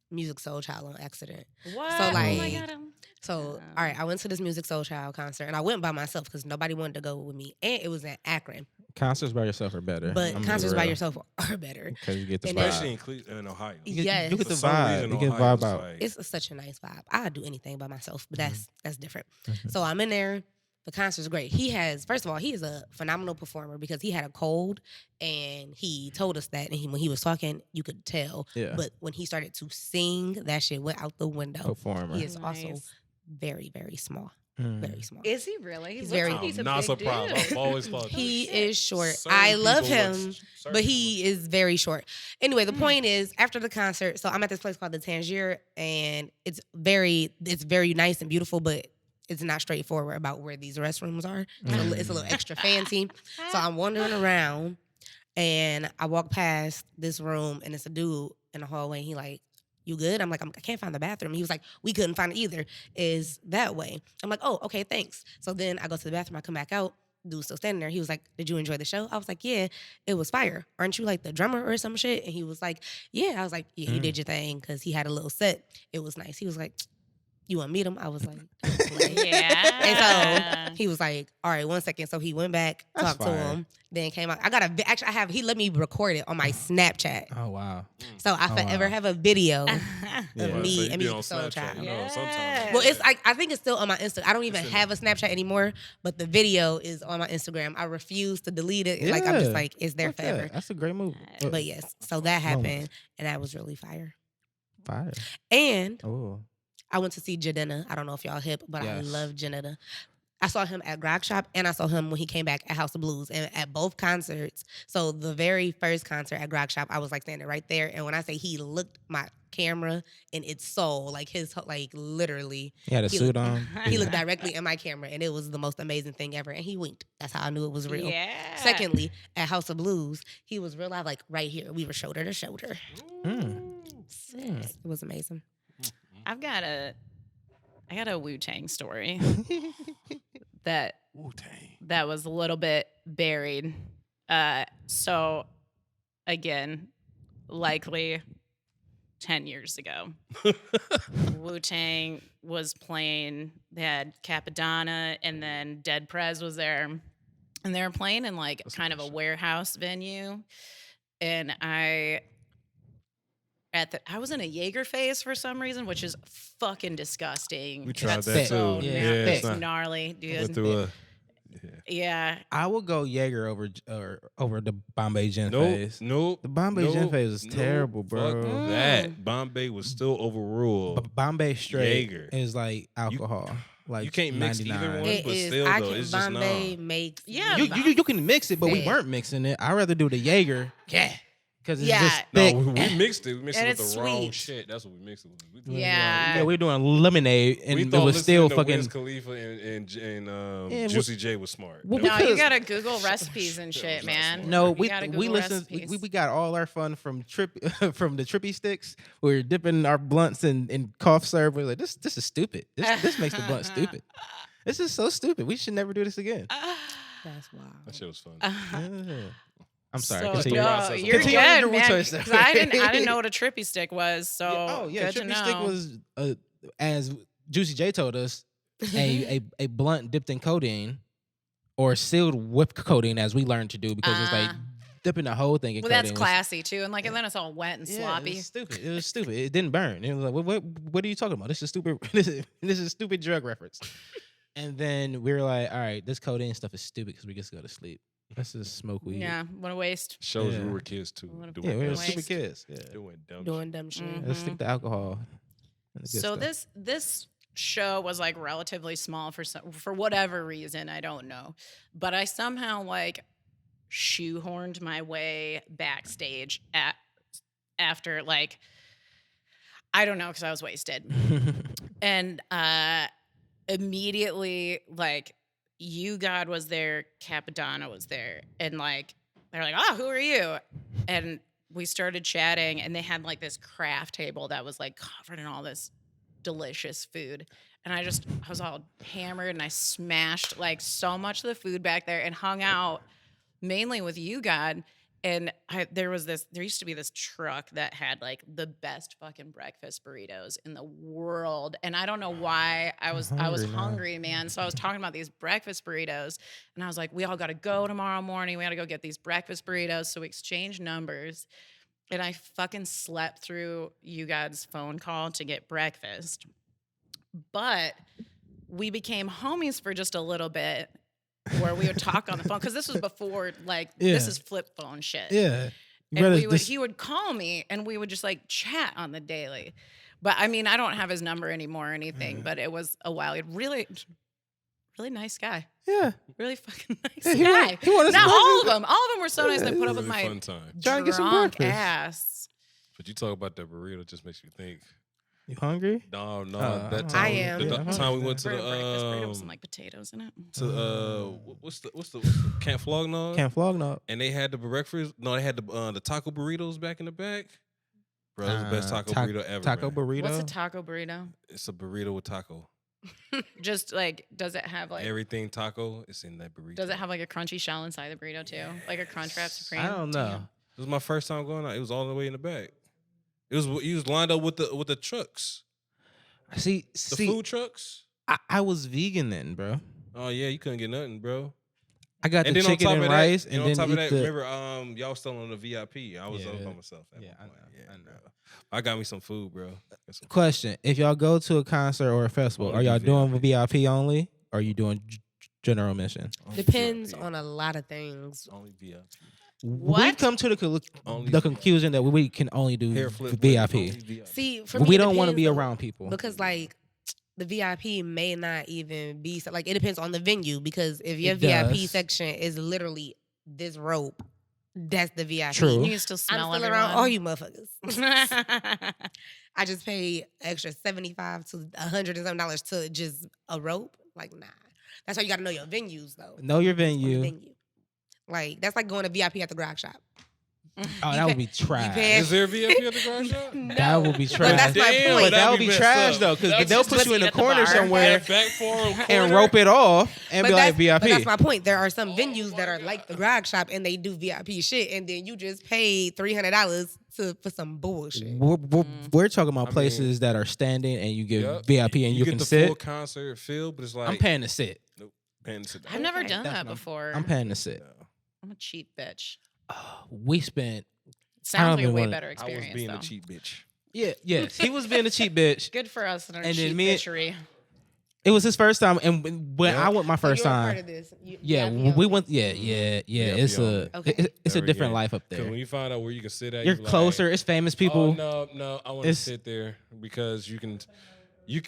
Music Soul Child on accident. What? So, oh my like, God. So, all right, I went to this Music Soul Child concert and I went by myself because nobody wanted to go with me. And it was in Akron. Concerts by yourself are better. But concerts by yourself are better. because you get the And vibe. Especially in Ohio. Yes. You get the For some vibe. reason, You get Ohio vibe is out. like- It's such a nice vibe. I do anything by myself, but that's different. Mhm. So I'm in there. The concert's great. He has, first of all, he is a phenomenal performer because he had a cold and he told us that. And when he was talking, you could tell. Yeah. But when he started to sing, that shit went out the window. Performer. He is also Nice. very, very small. Mm. Very small. Is he really? He He's looks very- like he's a I'm not big surprised. dude. I've always thought He that. is short. Certain I love people look- him, certain but people he is very short. Anyway, the Mm. point is, after the concert, so I'm at this place called the Tangier, and it's very nice and beautiful, but it's not straightforward about where these restrooms are. So it's a little extra fancy. So I'm wandering around, and I walk past this room, and it's a dude in the hallway. And he like, "You good?" I'm like, I can't find the bathroom. He was like, "We couldn't find it either. Is that way?" I'm like, "Oh, okay, thanks." So then I go to the bathroom. I come back out. Dude's still standing there. He was like, "Did you enjoy the show?" I was like, "Yeah, it was fire. Aren't you like the drummer or some shit?" And he was like, "Yeah." I was like, "Yeah, you did your thing," because he had a little set. It was nice. He was like, "You want to meet him?" I was like, "Don't play." Yeah. And so he was like, "All right, 1 second." So he went back, That's talked to fire. him, then came out. I got he let me record it on my Snapchat. Oh wow. So I Oh, forever wow. have a video Yeah. of Right, me so you and be Music on Soul Snapchat, Child. you know, Yes. sometimes. Well, it's I think it's still on my Insta. I don't even It's in have a Snapchat anymore, but the video is on my Instagram. I refuse to delete it. Like I'm just Yeah. like, it's there Fuck forever. that. That's a great move. But yes, so that happened, Moment. and that was really fire. Fire. And Oh. I went to see Jadena. I don't know if y'all hip, but I Yes. love Jadena. I saw him at Grog Shop, and I saw him when he came back at House of Blues, and at both concerts. So the very first concert at Grog Shop, I was like standing right there, and when I say he looked my camera in its soul, like literally, He had a He suit looked- on. he looked directly in my camera, and it was the most amazing thing ever. And he winked. That's how I knew it was real. Yeah. Secondly, at House of Blues, he was real live, like right here. We were shoulder to shoulder. It was amazing. I got a Wu-Tang story that Wu-Tang. that was a little bit buried. So again, likely 10 years ago. Wu-Tang was playing, they had Capadonna and then Dead Prez was there. And they were playing in like That's a kind of good a show. warehouse venue. And I was in a Jaeger phase for some reason, which is fucking disgusting. We It's tried that so too. gnarly. Yeah, it's It's not- gnarly, dude. Went through a. Yeah. I would go Jaeger over the Bombay Gin Nope, phase. nope. The Bombay Gin nope, phase is nope, terrible, fuck bro. That Bombay was still overruled. But Bombay straight Jaeger. is like alcohol. Like you can't mix either 99. one. It but is. still, I though, can it's just Bombay nah. makes Yeah, You can mix it, but we Fair. weren't mixing it. I'd rather do the Jaeger. Yeah. because it's Yeah. just No, thick. we mixed it. We mixed And it with it's the wrong sweet. shit. That's what we mixed it with. Yeah. Yeah, we were doing lemonade, and We it thought was listening still to fucking. Wiz Khalifa and Yeah, Juicy J was smart. Well, No, you because- gotta Google recipes and That shit, was not man. smart. No, You we gotta we Google listened. recipes. We got all our fun from from the trippy sticks. We were dipping our blunts in cough syrup. We're like, this is stupid. This makes the blunt stupid. This is so stupid. We should never do this again. That's wild. That shit was fun. Yeah. I'm sorry. So, Continue. no, Process of you're life. good, Continue your man. research 'Cause I didn't know what a trippy stick was. So Yeah, good to trippy stick know. was as Juicy J told us a blunt dipped in codeine or sealed with codeine, as we learned to do, because it's like dipping the whole thing in Well, codeine. that's was- classy too, and like, and then it's all wet and Yeah, sloppy. It was stupid. It was stupid. It didn't burn. It was like, what are you talking about? This is stupid. This is stupid drug reference. And then we were like, all right, this codeine stuff is stupid because we just go to sleep. Let's just smoke weed. Yeah, what a waste. Shows Yeah. we were kids too. What a Doing Yeah, we were Waste. stupid kids. Yeah. doing dumb Doing dumb shit. Mhm. Let's stick to alcohol. and the good So stuff. this show was like relatively small for whatever reason, I don't know, but I somehow like shoehorned my way backstage after like, I don't know, because I was wasted. And immediately, like, You God was there, Capadonna was there, and like they're like, "Oh, who are you?" And we started chatting, and they had like this craft table that was like covered in all this delicious food. And I was all hammered, and I smashed like so much of the food back there, and hung out mainly with You God. And there used to be this truck that had like the best fucking breakfast burritos in the world. And I don't know why I was hungry now. hungry, man. So I was talking about these breakfast burritos, and I was like, we all got to go tomorrow morning. We got to go get these breakfast burritos. So we exchanged numbers, and I fucking slept through You God's phone call to get breakfast. But we became homies for just a little bit, where we would talk on the phone, because this was before like this Yeah. is flip phone shit. Yeah. And he would call me, and we would just like chat on the daily. But I mean, I don't have his number anymore or anything, but it was a while. Really nice guy. Yeah. Really fucking nice Yeah, guy. he wanted Not some all of breakfast. them. All of them were so nice. They put up with really my fun time. Trying to get some drunk breakfast. ass. But you talk about that burrito, just makes me think. You hungry? No, I that time. am. The Yeah, time we went to Breakfast burrito the with some like potatoes in it. what's the Camp Flognog? Can't flog no. And they had the breakfast. No, they had the taco burritos back in the back. Bro, that was the best taco burrito ever. Taco man. burrito. What's a taco burrito? It's a burrito with taco. Just like, does it have like? Everything taco is in that burrito. Does it have like a crunchy shell inside the burrito too? Like a Crunchwrap Supreme? I don't know. It was my first time going out. It was all the way in the back. He was lined up with the trucks, See, the food trucks. I was vegan then, bro. Oh yeah, you couldn't get nothing, bro. I got And the then on chicken top and of rice, that, and on then top of eat that, the. remember y'all still on the VIP. I was Yeah. up by myself. At Yeah, one I know, point. I know. Bro. I got me some food, bro. Got some- Question: if y'all go to a concert or a festival, Only are y'all do doing VIP only, or are you doing general admission? Only Depends VIP. on a lot of things. Only VIP. We've What? come to Only the conclusion that we can only do hair flip. VIP. Only VIP. See, for But me, we it don't want to depends be on- around people. because like the VIP may not even be like, it depends on the venue, because if your It VIP does. section is literally this rope, that's the VIP. True. You can still smell I'm still everyone. around all you motherfuckers. I just paid extra $75 to $100 and some to just a rope. Like, nah. That's why you got to know your venues, though. Know your On the venue. Like, that's like going to VIP at the grog shop. Oh, You that would pay- be trash. pay- Is there a VIP at the garage shop? That would be trash. But that's my Damn, point. But that that'd would be be messed trash up. though, because That's they'll just put you in eat a at the corner bar. somewhere Back for and rope it off and be like But that's VIP. my point. There are some venues that are like the grog shop and they do VIP shit, and then you just pay $300 for some bullshit. We're talking about I mean- places that are standing and you get Yep. VIP and you get can the sit. full concert feel, but it's like I'm paying to sit. paying to sit down. I've never Okay. done That's that what I'm- before. I'm paying to sit. No. I'm a cheap bitch. We spent. Sounds like a even way wanna- better I experience was being though. a cheap bitch. Yeah, yes, he was being a cheap bitch. Good for us and our And then cheap me and- bitchery. It was his first time, and when Yeah. I went my first So you're a part time, of this. yeah, VIP we only. went. Yeah. It's only. a Okay. it's a Never different again. life up Because there. when you find out where you can sit at, You're you be like, closer. It's famous people. Oh, no, I want to It's- sit there because you can Yeah, you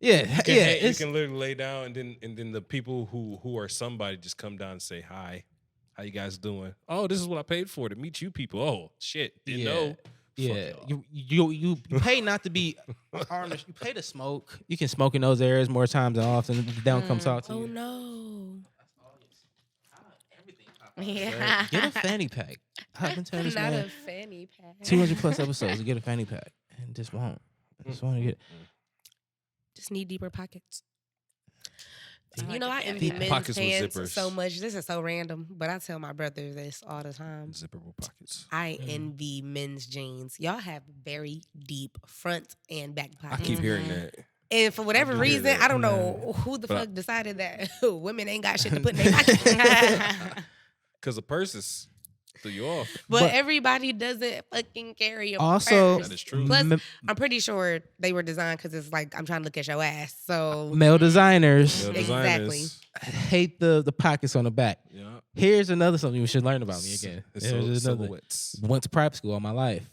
yeah. can, you It's, can literally lay down and then the people who are somebody just come down and say hi. How you guys doing? Oh, this is what I paid for to meet you people. Oh, shit. Didn't know. Yeah, Fuck y'all. you pay not to be armed. You pay to smoke. You can smoke in those areas more times than often. They don't come talk to Oh you. no. Yeah. Get a fanny pack. I've been telling this Not man a fanny pack. 200 plus episodes to get a fanny pack, and just won't. I just want to get. Just need deeper pockets. I You know, I like a envy fanny men's pack. Pockets with pants zippers. so much. This is so random, but I tell my brother this all the time. Zipperable pockets. I envy men's jeans. Y'all have very deep front and back I pockets. keep hearing that. And for whatever do hear reason, that. I don't know who the But fuck decided that women ain't got shit to put in their pockets. Because the purses threw you off. But everybody doesn't fucking carry a Also, purse. That is true. Plus, m- I'm pretty sure they were designed because it's like I'm trying to look at your ass. So male designers Male Exactly. designers. hate the pockets on the back. Yeah. Here's another something you should learn about me again. It's Here's another. silhouettes. Went to private school all my life.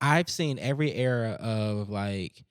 I've seen every era of like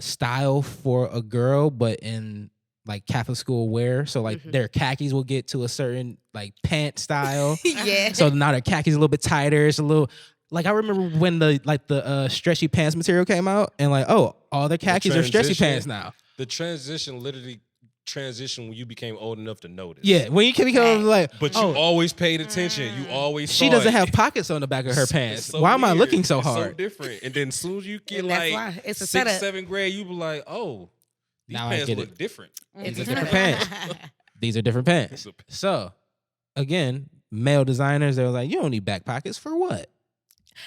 style for a girl, but in like Catholic school wear. So like their khakis will get to a certain like pant style. yeah. So now their khakis a little bit tighter. It's a little like I remember when the stretchy pants material came out, and like all the khakis are stretchy transition. pants now. The transition literally transitioned when you became old enough to notice. Yeah, when you can become like, But you always paid attention. You always she saw doesn't it. have pockets on the back of her It's pants. so Why am I weird. looking so It's hard? so different. And then as soon as you get And that's like why. It's a 6th, setup. 7th grade, you be like, oh, these Now I pants get look it. different. These are different pants. These are different pants. So, again, male designers, they're like, you don't need back pockets for what?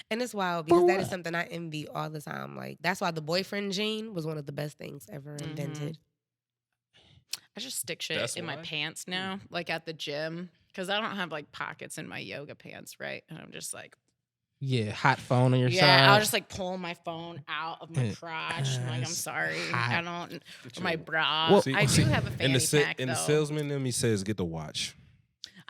And it's wild For because that is what? something I envy all the time. Like that's why the boyfriend jean was one of the best things ever invented. I just stick shit That's in my why? pants now, like at the gym, because I don't have like pockets in my yoga pants, right? And I'm just like, Yeah, hot phone on your yeah, side. I'll just like pull my phone out of my crotch. And, like, I'm it's sorry, hot. I don't. Or my bra. Well, I do have a and fanny the, pack and though. the salesman in me says, get the watch.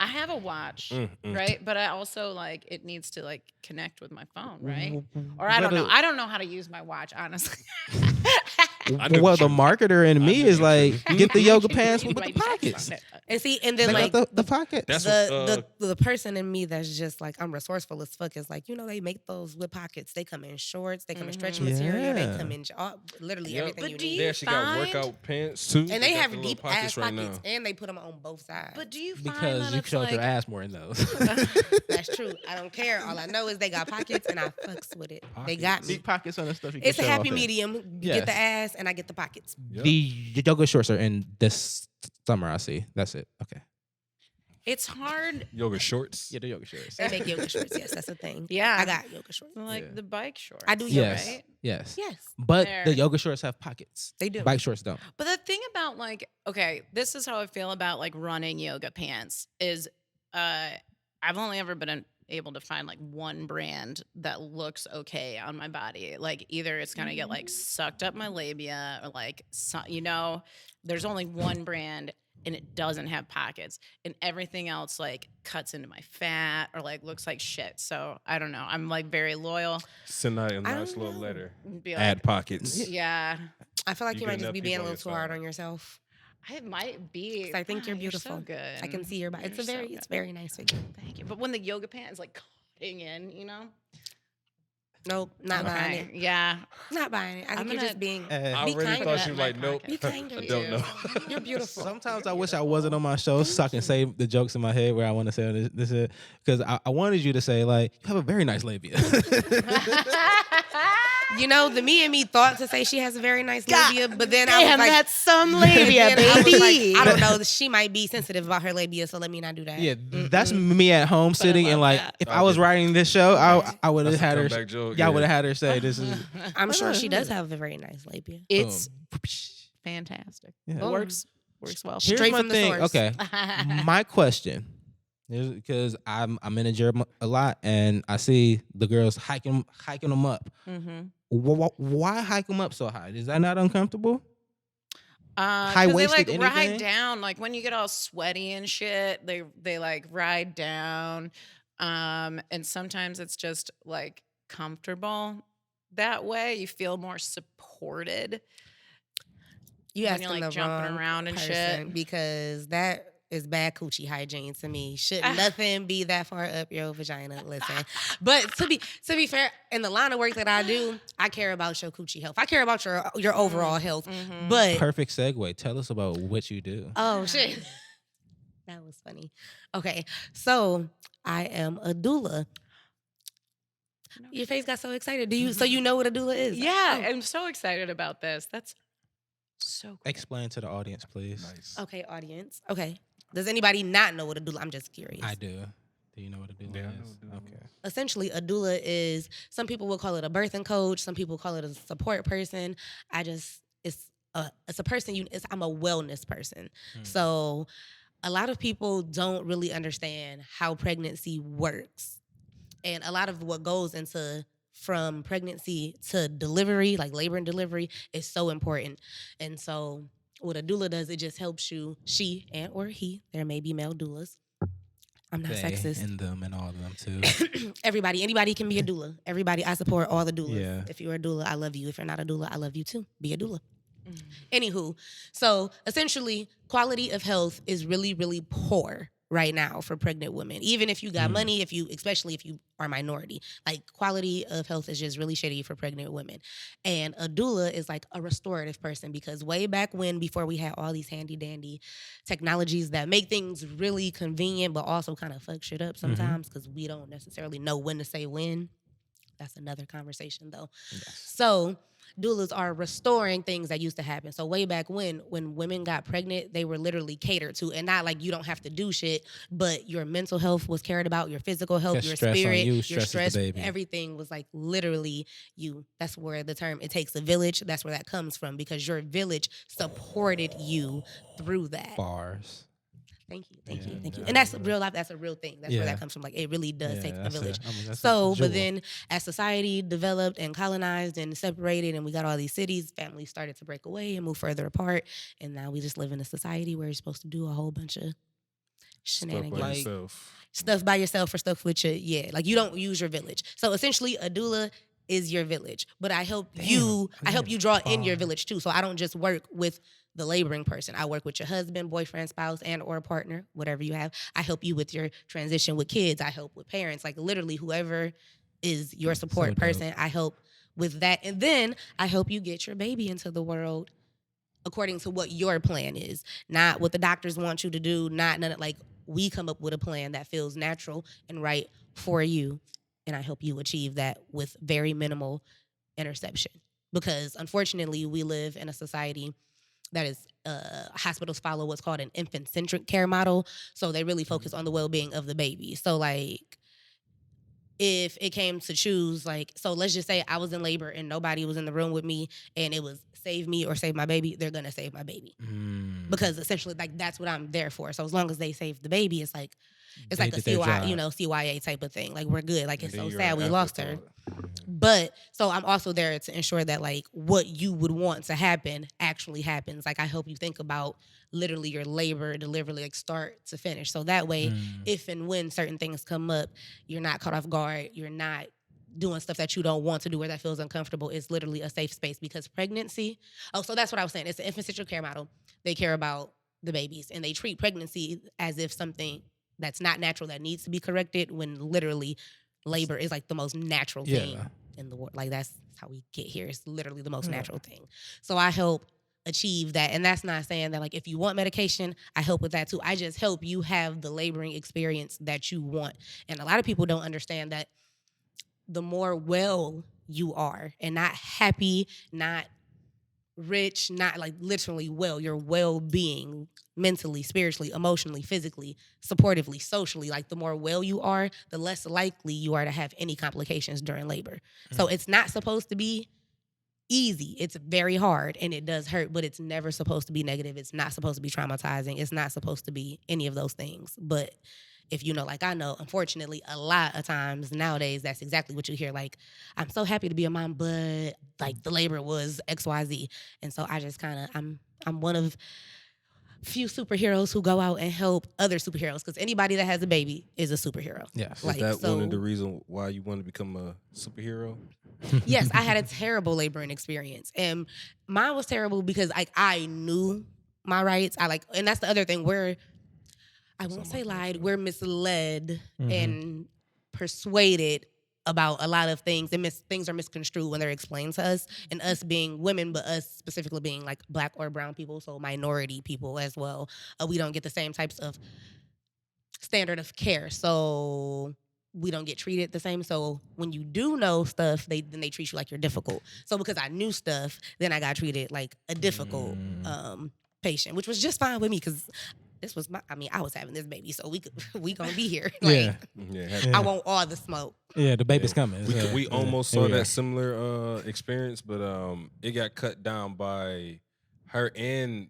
I have a watch, right? But I also like it needs to like connect with my phone, right? Or I don't know. I don't know how to use my watch, honestly. I knew Well, the the truth. marketer in me knew is the like, truth. get the yoga Read pants with my the text pockets. on it. And see, and then They like got the pockets. That's what, the person in me that's just like I'm resourceful as fuck is like they make those with pockets. They come in shorts, they come in stretch material, they Yeah. come in literally Yep. everything But you do need. you They actually got find- workout pants too. And they got have the little deep ass right pockets, now. and they put them on both sides. But do you find Because that you it's showed like, your ass more in those. That's true. I don't care. All I know is they got pockets, and I fucks with it. They got me. Big pockets on the stuff you can It's a show happy off in. medium. You Yes. get the ass, and I get the pockets. Yep. The yoga shorts are in this summer, I see. That's it. Okay. it's hard, Yoga shorts. Yeah, the yoga shorts. They make yoga shorts. Yes, that's a thing. Yeah. I got yoga shorts. like Yeah. the bike shorts. I do yoga. Yes. right? Yes. Yes, But There. the yoga shorts have pockets. they do. Bike shorts don't. But the thing about like, okay, this is how I feel about like running yoga pants is I've only ever been able to find like one brand that looks okay on my body. Like either it's gonna get like sucked up my labia or like, there's only one brand and it doesn't have pockets and everything else like cuts into my fat or like looks like shit. So I don't know. I'm like very loyal. Send out a I nice don't little know. letter. Be like, Add pockets. yeah, I feel like You you get might just enough be being a people on little too your hard side. on yourself. I might be. 'Cause I think you're You're so beautiful. good. I can see your body. It's You're so it's good. very nice figure. Thank you. But when the yoga pant is like cutting in, Nope, not buying it. Yeah. Not buying it. I think I'm you're gonna- just being. I Be really kind thought to she was my like, nope. pocket. Be kind I to don't you. know. You're beautiful. Sometimes I wish I wasn't on my show so I can say the jokes in my head where I want to say this because I wanted you to say like you have a very nice labia. You know, the me and me thought to say she has a very nice labia, but then I was Damn, like, that's some labia, then I was baby. like, I don't know. She might be sensitive about her labia, so let me not do that. Yeah, that's me at home sitting and love like that. if I was writing this show, I would have That's a had her. comeback joke, Y'all yeah. would have had her say this is. I'm sure she does have a very nice labia. It's boom. fantastic. Yeah. It works well. Here's Straight my from the thing. source. Okay, my question is because I'm in the gym a lot and I see the girls hiking them up. Mm-hmm. Why hike them up so high? Is that not uncomfortable? High-waisted High-waisted they like ride anything? down. Like when you get all sweaty and shit, they like ride down. And sometimes it's just like comfortable that way. You feel more supported. You When asking you're, like, the jumping wrong around and person shit. because that is bad coochie hygiene to me. Should nothing be that far up your vagina? Listen, but to be fair, in the line of work that I do, I care about your coochie health. I care about your overall health. Mm-hmm. But Perfect segue. Tell us about what you do. oh shit, that was funny. Okay, so I am a doula. Your face got so excited. So you know what a doula is? Yeah, Oh. I'm so excited about this. That's so cool. Explain to the audience, please. Nice. Okay, audience. Okay. Does anybody not know what a doula? I'm just curious. I do. Do you know what a doula Yeah, I know is? what a doula Okay. Essentially, a doula is, some people will call it a birthing coach. Some people call it a support person. It's a person. I'm a wellness person. So a lot of people don't really understand how pregnancy works. And a lot of what goes into from pregnancy to delivery, like labor and delivery, is so important. And so what a doula does, it just helps you, she and or he, there may be male doulas. I'm not They sexist. and them and all of them too. Anybody can be a doula. Everybody, I support all the doulas. Yeah. If you're a doula, I love you. If you're not a doula, I love you too. Be a doula. Anywho, so essentially, quality of health is really, really poor right now for pregnant women. Even if you got money, especially if you are minority, like quality of health is just really shitty for pregnant women. And a doula is like a restorative person, because way back when, before we had all these handy dandy technologies that make things really convenient, but also kind of fuck shit up sometimes because we don't necessarily know when to say when. That's another conversation though. Yes. So doulas are restoring things that used to happen. So way back when women got pregnant, they were literally catered to, and not like you don't have to do shit, but your mental health was cared about, your physical health, your Stress on spirit, you, your stresses stress, the baby. everything was like literally you. That's where the term "it takes a village," that's where that comes from, because your village supported you through that. Bars. Thank you. Yeah. And that's real life. That's a real thing. That's where Yeah. that comes from. Like, it really does take a that's village. that's So, a but jewel. then as society developed and colonized and separated, and we got all these cities, families started to break away and move further apart. And now we just live in a society where you're supposed to do a whole bunch of Stuff shenanigans. by Like- yourself. Stuff by yourself or stuff with your, like you don't use your village. So essentially a doula is your village. But I help you draw in your Bars. village too. So I don't just work with the laboring person. I work with your husband, boyfriend, spouse, and or partner, whatever you have. I help you with your transition with kids. I help with parents, like literally whoever is your support So dope. person. I help with that. And then I help you get your baby into the world according to what your plan is, not what the doctors want you to do, not none of, like, we come up with a plan that feels natural and right for you. And I help you achieve that with very minimal interception. Because unfortunately, we live in a society that is, hospitals follow what's called an infant-centric care model. So they really focus on the well-being of the baby. So like, if it came to choose, like, so let's just say I was in labor and nobody was in the room with me and it was save me or save my baby, they're gonna save my baby. Because essentially, like, that's what I'm there for. So as long as they save the baby, it's like They a did their job. CYA type of thing. Like, we're good. Like, it's And then so you're sad an we lost her. afterthought. But so I'm also there to ensure that like what you would want to happen actually happens. Like, I help you think about literally your labor, delivery, like start to finish. So that way, if and when certain things come up, you're not caught off guard. You're not doing stuff that you don't want to do or that feels uncomfortable. It's literally a safe space, because pregnancy. Oh, so that's what I was saying. It's an infant-centric care model. They care about the babies and they treat pregnancy as if something that's not natural that needs to be corrected, when literally labor is like the most natural thing Yeah. in the world. Like, that's how we get here. It's literally the most natural thing. So I help achieve that. And that's not saying that like if you want medication, I help with that too. I just help you have the laboring experience that you want. And a lot of people don't understand that the more well you are, and not happy, not rich, not like literally well, your well-being mentally, spiritually, emotionally, physically, supportively, socially, like the more well you are, the less likely you are to have any complications during labor. So it's not supposed to be easy. It's very hard and it does hurt, but it's never supposed to be negative. It's not supposed to be traumatizing. It's not supposed to be any of those things. But if you know, like I know, unfortunately, a lot of times nowadays, that's exactly what you hear. Like, I'm so happy to be a mom, but like the labor was XYZ. And so I just kind of, I'm one of few superheroes who go out and help other superheroes, because anybody that has a baby is a superhero. Yes. Is Like, that so- one of the reasons why you want to become a superhero? Yes, I had a terrible laboring experience. And mine was terrible because like I knew my rights. And that's the other thing, where I won't Something say like that, lied. so. We're misled Mhm. and persuaded about a lot of things, and things are misconstrued when they're explained to us. And us being women, but us specifically being like Black or brown people, so minority people as well, we don't get the same types of standard of care. So we don't get treated the same. So when you do know stuff, then they treat you like you're difficult. So because I knew stuff, then I got treated like a difficult patient, which was just fine with me because this was I was having this baby, so we gonna be here. Yeah. Yeah, I want all the smoke. Yeah, the baby's yeah. coming. We almost here saw we are. that similar experience, but it got cut down by her and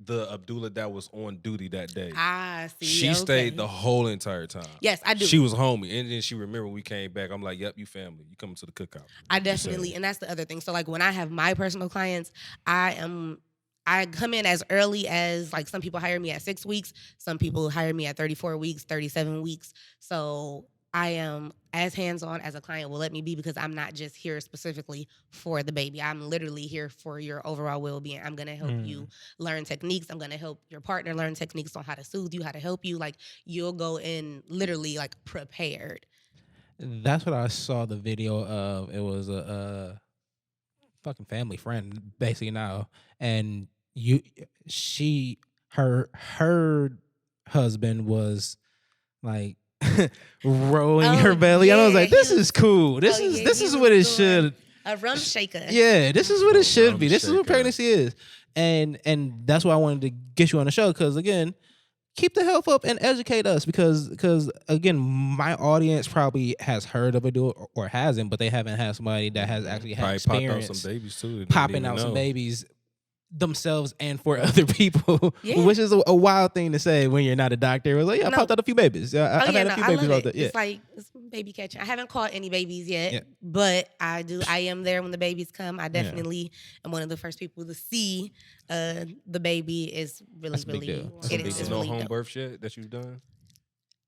the Abdullah that was on duty that day. I see. She stayed the whole entire time. Yes, I do. She was homie, and then she remembered when we came back. I'm like, "Yep, you family. You coming to the cookout." I Just definitely, saying. and that's the other thing. So like when I have my personal clients, I come in as early as, like, some people hire me at 6 weeks, some people hire me at 34 weeks, 37 weeks. So I am as hands-on as a client will let me be, because I'm not just here specifically for the baby. I'm literally here for your overall well-being. I'm going to help you learn techniques. I'm going to help your partner learn techniques on how to soothe you, how to help you. Like, you'll go in literally like prepared. That's what I saw the video of. It was a fucking family friend, basically now, and her husband was like rolling her belly, and I was like, "This is cool. This is what it should." A rum shaker. Yeah, this is what it should rum be. This is what shaker. pregnancy is, and that's why I wanted to get you on the show, because again, keep the health up and educate us, because again, my audience probably has heard of a doula or hasn't, but they haven't had somebody that has actually had Probably experience popped out some babies too. popping out some babies themselves and for other people, Yeah. which is a wild thing to say when you're not a doctor. It was like, I popped out a few babies. I've had a few babies out there. Yeah. It's like it's baby catching. I haven't caught any babies yet, Yeah. but I do. I am there when the babies come. I definitely am one of the first people to see the baby. Is really, That's a big really, deal. That's a it big is deal. no really home dope. birth yet that you've done.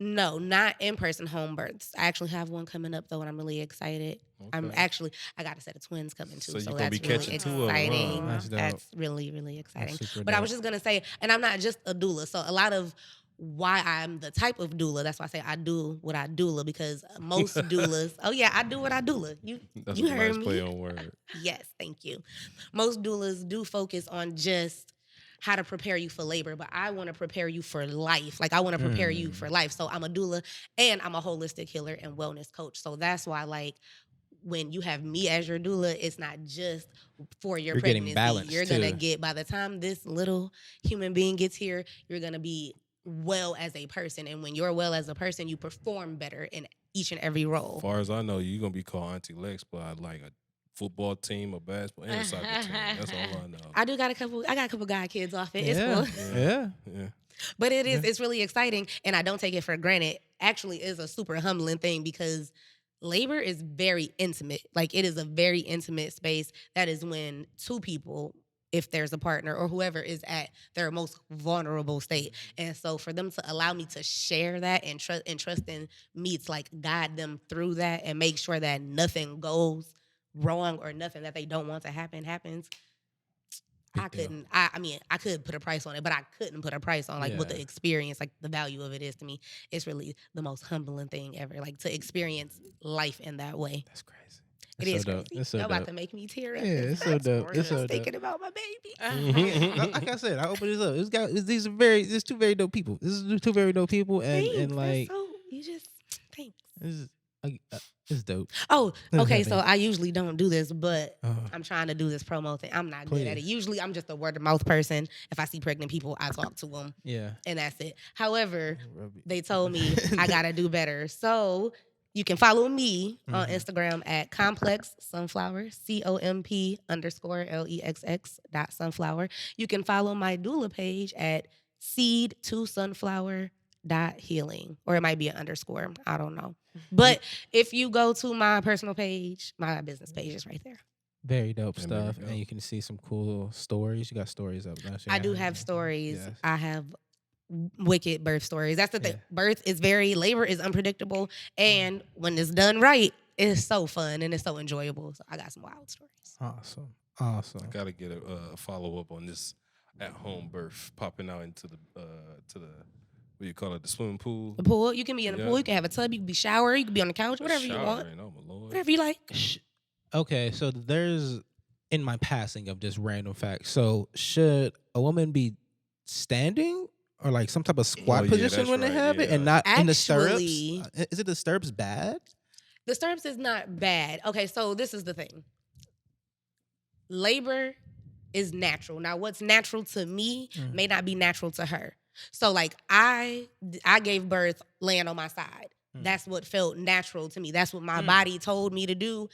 No, not in-person home births. I actually have one coming up though, and I'm really excited. Okay. I got a set of twins coming too, So you so gonna that's be really catching two of 'em, huh? exciting. That's dope. That's really, really exciting. super But I dope. was just gonna say, and I'm not just a doula, so a lot of why I'm the type of doula, that's why I say I do what I doula, because most doulas, oh yeah, I do what I doula. That's You a heard nice me. play on word. Yes, thank you. Most doulas do focus on just how to prepare you for labor, but I want to prepare you for life. Like, I want to prepare you for life. So I'm a doula and I'm a holistic healer and wellness coach. So that's why, like, when you have me as your doula, it's not just for your You're getting pregnancy. balanced, You're gonna too. get, by the time this little human being gets here, you're gonna be well as a person. And when you're well as a person, you perform better in each and every role. As far as I know, you're gonna be called Auntie Lex, but I like a football team, a basketball, and a soccer team. That's all I know. I got a couple guy kids off it. It's Yeah. cool. Yeah. But it's really exciting, and I don't take it for granted. Actually, it's a super humbling thing, because labor is very intimate. Like, it is a very intimate space. That is when two people, if there's a partner or whoever, is at their most vulnerable state. And so for them to allow me to share that and trust in me to, like, guide them through that and make sure that nothing goes wrong or nothing that they don't want to happens. I couldn't. I mean, I could put a price on it, but I couldn't put a price on, like, what the experience, like, the value of it is to me. It's really the most humbling thing ever, like, to experience life in that way. That's crazy. It It's is so dope. crazy. It's so Y'all about dope. to make me tear up. Yeah, it's so dope. It's so dope. Thinking about my baby. Like I said, I opened this up. There's two very dope people. This is two very dope people, and Thanks. like That's so, you just thanks. this is it's dope. Oh, okay. So Thanks. I usually don't do this, but Uh, I'm trying to do this promo thing. I'm not good at it. Please. Usually, I'm just a word of mouth person. If I see pregnant people, I talk to them, Yeah. and that's it. However, they told me I gotta do better. So you can follow me on Instagram at Complex Sunflower, COMP_LEXX.sunflower. You can follow my doula page at seed2sunflower.healing, or it might be an underscore. I don't know. But if you go to my personal page, my business page is right there. Very dope And there we stuff, go. and you can see some cool stories. You got stories up. Don't you? I do have stories. Yes. I have wicked birth stories. That's the thing. Yeah. Labor is unpredictable. And when it's done right, it's so fun and it's so enjoyable. So I got some wild stories. Awesome. I gotta get a follow up on this at home birth popping out into the to the What you call it? The swimming pool. The pool. You can be in the Yeah. pool. You can have a tub. You can be shower. You can be on the couch. Whatever you want. Showering, oh my lord. Whatever you like. Okay, so there's in my passing of just random facts. So should a woman be standing or like some type of squat Oh, yeah, position that's when they right, have it, yeah. and not in the stirrups? Actually- Is it the stirrups bad? The stirrups is not bad. Okay, so this is the thing. Labor is natural. Now, what's natural to me may not be natural to her. So, like, I gave birth laying on my side. That's what felt natural to me. That's what my body told me to do.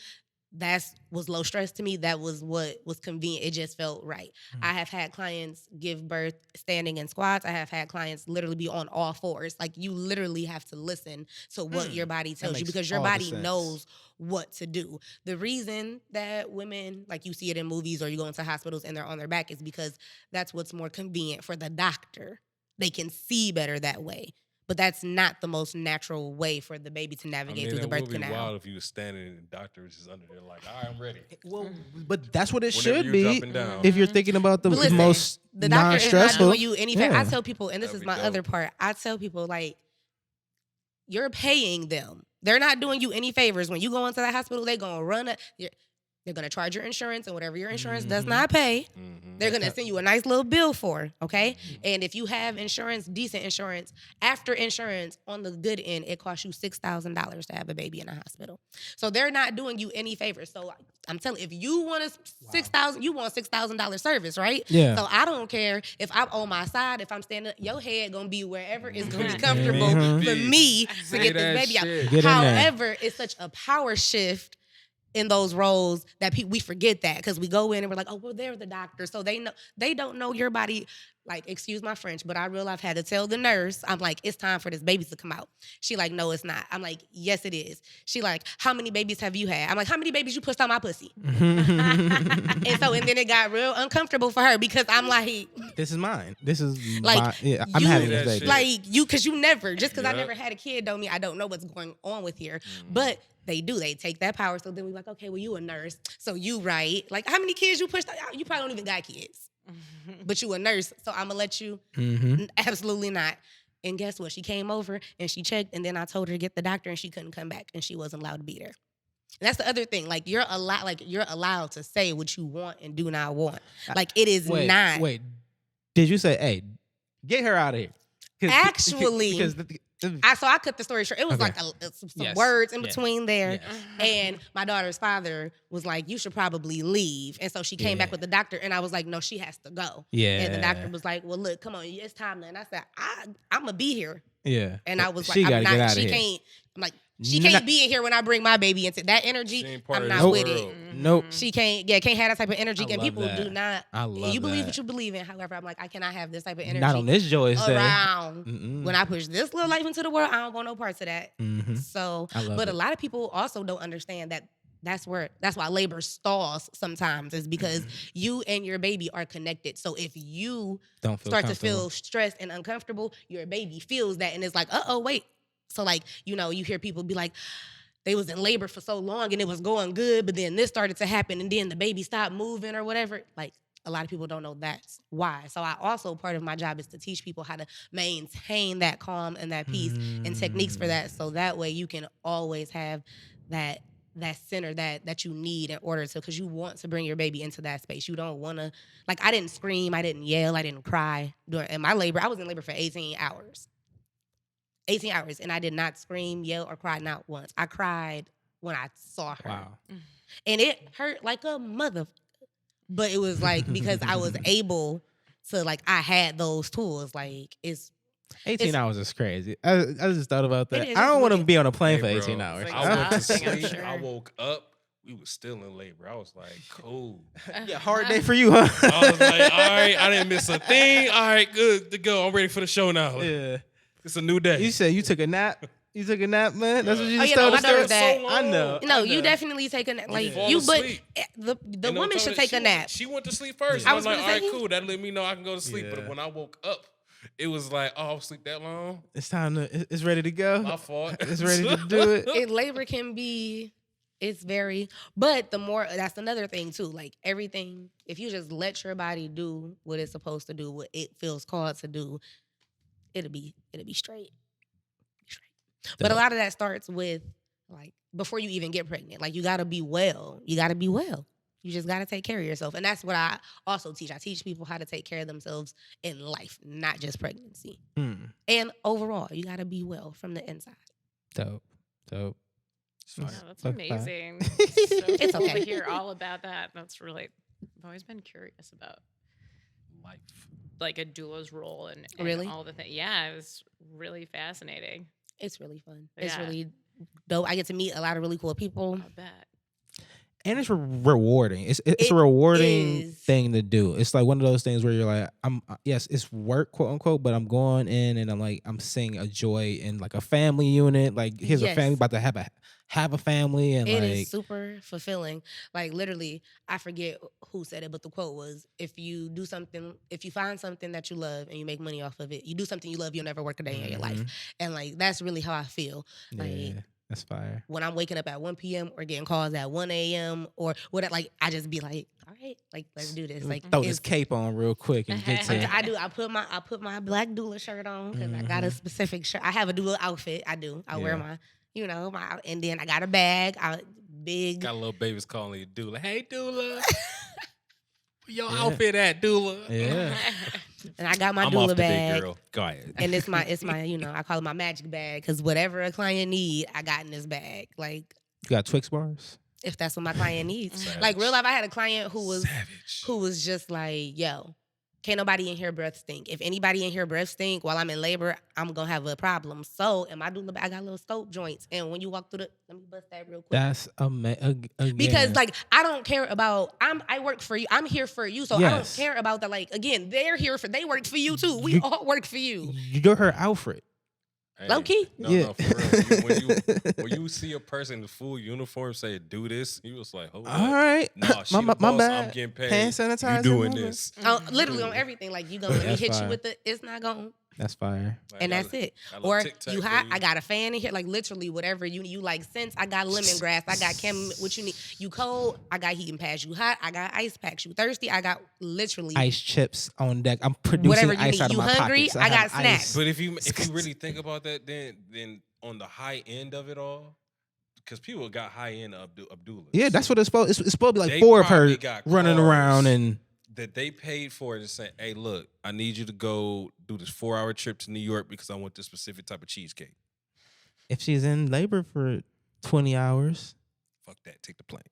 That was low stress to me. That was what was convenient. It just felt right. I have had clients give birth standing in squats. I have had clients literally be on all fours. Like, you literally have to listen to what your body tells you makes because your all the body sense. knows what to do. The reason that women, like you see it in movies or you go into hospitals and they're on their back is because that's what's more convenient for the doctor. They can see better that way. But that's not the most natural way for the baby to navigate through the birth would be canal. wild if you was standing and the doctor was just under there like, all right, I'm ready. Well, but that's what it Whenever should you're be. jumping down. If you're thinking about the But listen, most the doctor is not non-stressful, doing you any favor. yeah. I tell people, and this That'd is be my dope. other part. I tell people, like, you're paying them. They're not doing you any favors. When you go into the hospital, they're gonna run it. They're gonna charge your insurance, and whatever your insurance does not pay, they're gonna send you a nice little bill for. Okay, and if you have insurance, decent insurance, after insurance on the good end, it costs you $6,000 to have a baby in a hospital. So they're not doing you any favors. So I'm telling, if you want a $6,000, you want $6,000 service, right? Yeah. So I don't care if I'm on my side, if I'm standing, your head gonna be wherever it's gonna be comfortable for me to Say get that this baby shit. out. Get in there. However, it's such a power shift in those roles that we forget that because we go in and we're like, oh, well, they're the doctor, so they don't know your body. Like, excuse my French, but I real life had to tell the nurse, I'm like, it's time for this baby to come out. She like, no, it's not. I'm like, yes, it is. She like, how many babies have you had? I'm like, how many babies you pushed on my pussy? And then it got real uncomfortable for her because I'm like, This is mine. This is like, my. Yeah, I'm you- having this That baby. shit. like because you never, just because I Yeah. never had a kid don't mean I don't know what's going on with here. But they do. They take that power. So then we're like, okay, well, you a nurse. So you right. Like, how many kids you pushed? You probably don't even got kids. But you a nurse. So I'm going to let you. Absolutely not. And guess what? She came over and she checked. And then I told her to get the doctor and she couldn't come back. And she wasn't allowed to be there. And that's the other thing. Like, you're allowed to say what you want and do not want. Like, it is not. Wait, did you say, hey, get her out of here? Actually, because I cut the story short. It was Okay. like some Yes. words in Yes. between there. Yes. And my daughter's father was like, you should probably leave. And so she came back Yeah. with the doctor. And I was like, no, she has to go. Yeah. And the doctor was like, well, look, come on, it's time now. And I said, I'm going to be here. yeah. And I was She like, gotta I'm get not, out of she here. can't, I'm like, she Not- can't be in here when I bring my baby into that energy. She ain't part I'm of not this with it. world. Nope. She can't have that type of energy. I And love people that. do not. I love you believe that. what you believe in. However, I'm like, I cannot have this type of energy. Not on this Joyous Day. around. Mm-mm. When I push this little life into the world, I don't want no parts of that. Mhm. So, I love but it. a lot of people also don't understand that that's why labor stalls sometimes is because you and your baby are connected. So if you Don't feel start to comfortable. feel stressed and uncomfortable, your baby feels that and it's like, wait. So like, you hear people be like, they was in labor for so long and it was going good, but then this started to happen and then the baby stopped moving or whatever. Like, a lot of people don't know that's why. So I also, part of my job is to teach people how to maintain that calm and that peace and techniques for that. So that way you can always have that center that you need in order to, because you want to bring your baby into that space. You don't want to, like, I didn't scream, I didn't yell, I didn't cry in my labor. I was in labor for 18 hours. 18 hours, and I did not scream, yell, or cry, not once. I cried when I saw her. Wow. And it hurt like a mother. But it was like, because I was able to, like, I had those tools. Like, 18 hours is crazy. I just thought about that. It is, I don't it's want to weird. be on a plane for Hey, 18 bro, hours. It's I went to exhausting, I'm sleep. sure. I woke up. We was still in labor. I was like, cool. Yeah, hard day for you, huh? I was like, all right, I didn't miss a thing. All right, good to go. I'm ready for the show now. Yeah. It's a new day. You said you took a nap. You took a nap, man. That's what you Oh, just yeah, no, told my us. daughter's story? that. I know. No, I you know. definitely take a nap. Like, fall but asleep. the And I'm women should telling take you, a nap. She went to sleep first. Yeah. I I was was like, gonna all say, right, cool. That let me know I can go to sleep. Yeah. But when I woke up, it was like, oh, I was asleep that long. It's time to. It's ready to go. My fault. It's ready to do it. Labor can be, it's very, but the more, that's another thing too. Like, everything, if you just let your body do what it's supposed to do, what it feels called to do, it'll be straight. But a lot of that starts with like before you even get pregnant. Like you gotta be well. You gotta be well. You just gotta take care of yourself. And that's what I also teach. I teach people how to take care of themselves in life, not just pregnancy. And overall, you gotta be well from the inside. Dope. Yeah, that's Okay. amazing. It's It's cool okay. to hear all about that. That's really, I've always been curious about Life. like a doula's role and Really? all the things. Yeah, it was really fascinating. It's really fun. It's Yeah. really dope. I get to meet a lot of really cool people. I bet. And it's rewarding. It's a rewarding is. thing to do. It's like one of those things where you're like, yes, it's work, quote unquote, but I'm going in and I'm seeing a joy in like a family unit. Like here's a Yes. family about to have a family, and It like is super fulfilling. Like literally, I forget who said it, but the quote was, if you find something that you love and you make money off of it, you do something you love, you'll never work a day in your life. And like, that's really how I feel. Like yeah, that's fire. when I'm waking up at 1 p.m. or getting calls at 1 a.m. or what, like, I just be like, all right, like, let's do this. Like, Throw this cape on real quick and get to I do. I put my black doula shirt on because I got a specific shirt. I have a doula outfit. I do. I wear my, and then I got a bag. Big. Got little babies calling you doula. Hey, doula. Where your outfit at, doula? Yeah. And I got my I'm doula off today, bag. girl. Go ahead. And it's my, I call it my magic bag because whatever a client need, I got in this bag. Like, You got Twix bars? if that's what my client needs. Savage. Like, real life, I had a client who was Savage. just like, yo, can't nobody in here breath stink. If anybody in here breath stink while I'm in labor, I'm going to have a problem. So, in my doula bag, I got little scope joints. And when you walk through let me bust that real quick. That's amazing. Because like I don't care about I work for you. I'm here for you. So I don't Yes. care about that. Like again, they work for you too. We all work for you. You're her Alfred. Hey, Low key? No, for real. When you see a person in the full uniform say, do this, you was like, hold All up. right. Nah, she my the boss, bad. I'm getting paid. Hand sanitizer. You doing mama. this. Literally on everything. Like you gonna let me That's hit you fire. with it's not gonna. That's fire. Like, And got that's a- it. got a little Or tic-tac you for hot, I got a fan in here. Like literally whatever you like scents, I got lemongrass, I got what you need. You cold, I got heating pads. You hot, I got ice packs. You thirsty, I got literally Ice chips on deck. I'm producing whatever you ice need. out of You my hungry? pockets. I got have ice. snacks. But if you really think about that, then on the high end of it all, because people got high end Abdullahs. Yeah, that's what it's supposed. It's supposed to be like They 4 of her probably got running cars. around and. that they paid for it and saying, hey, look, I need you to go do this 4-hour trip to New York because I want this specific type of cheesecake. If she's in labor for 20 hours, Fuck that. Take the plane.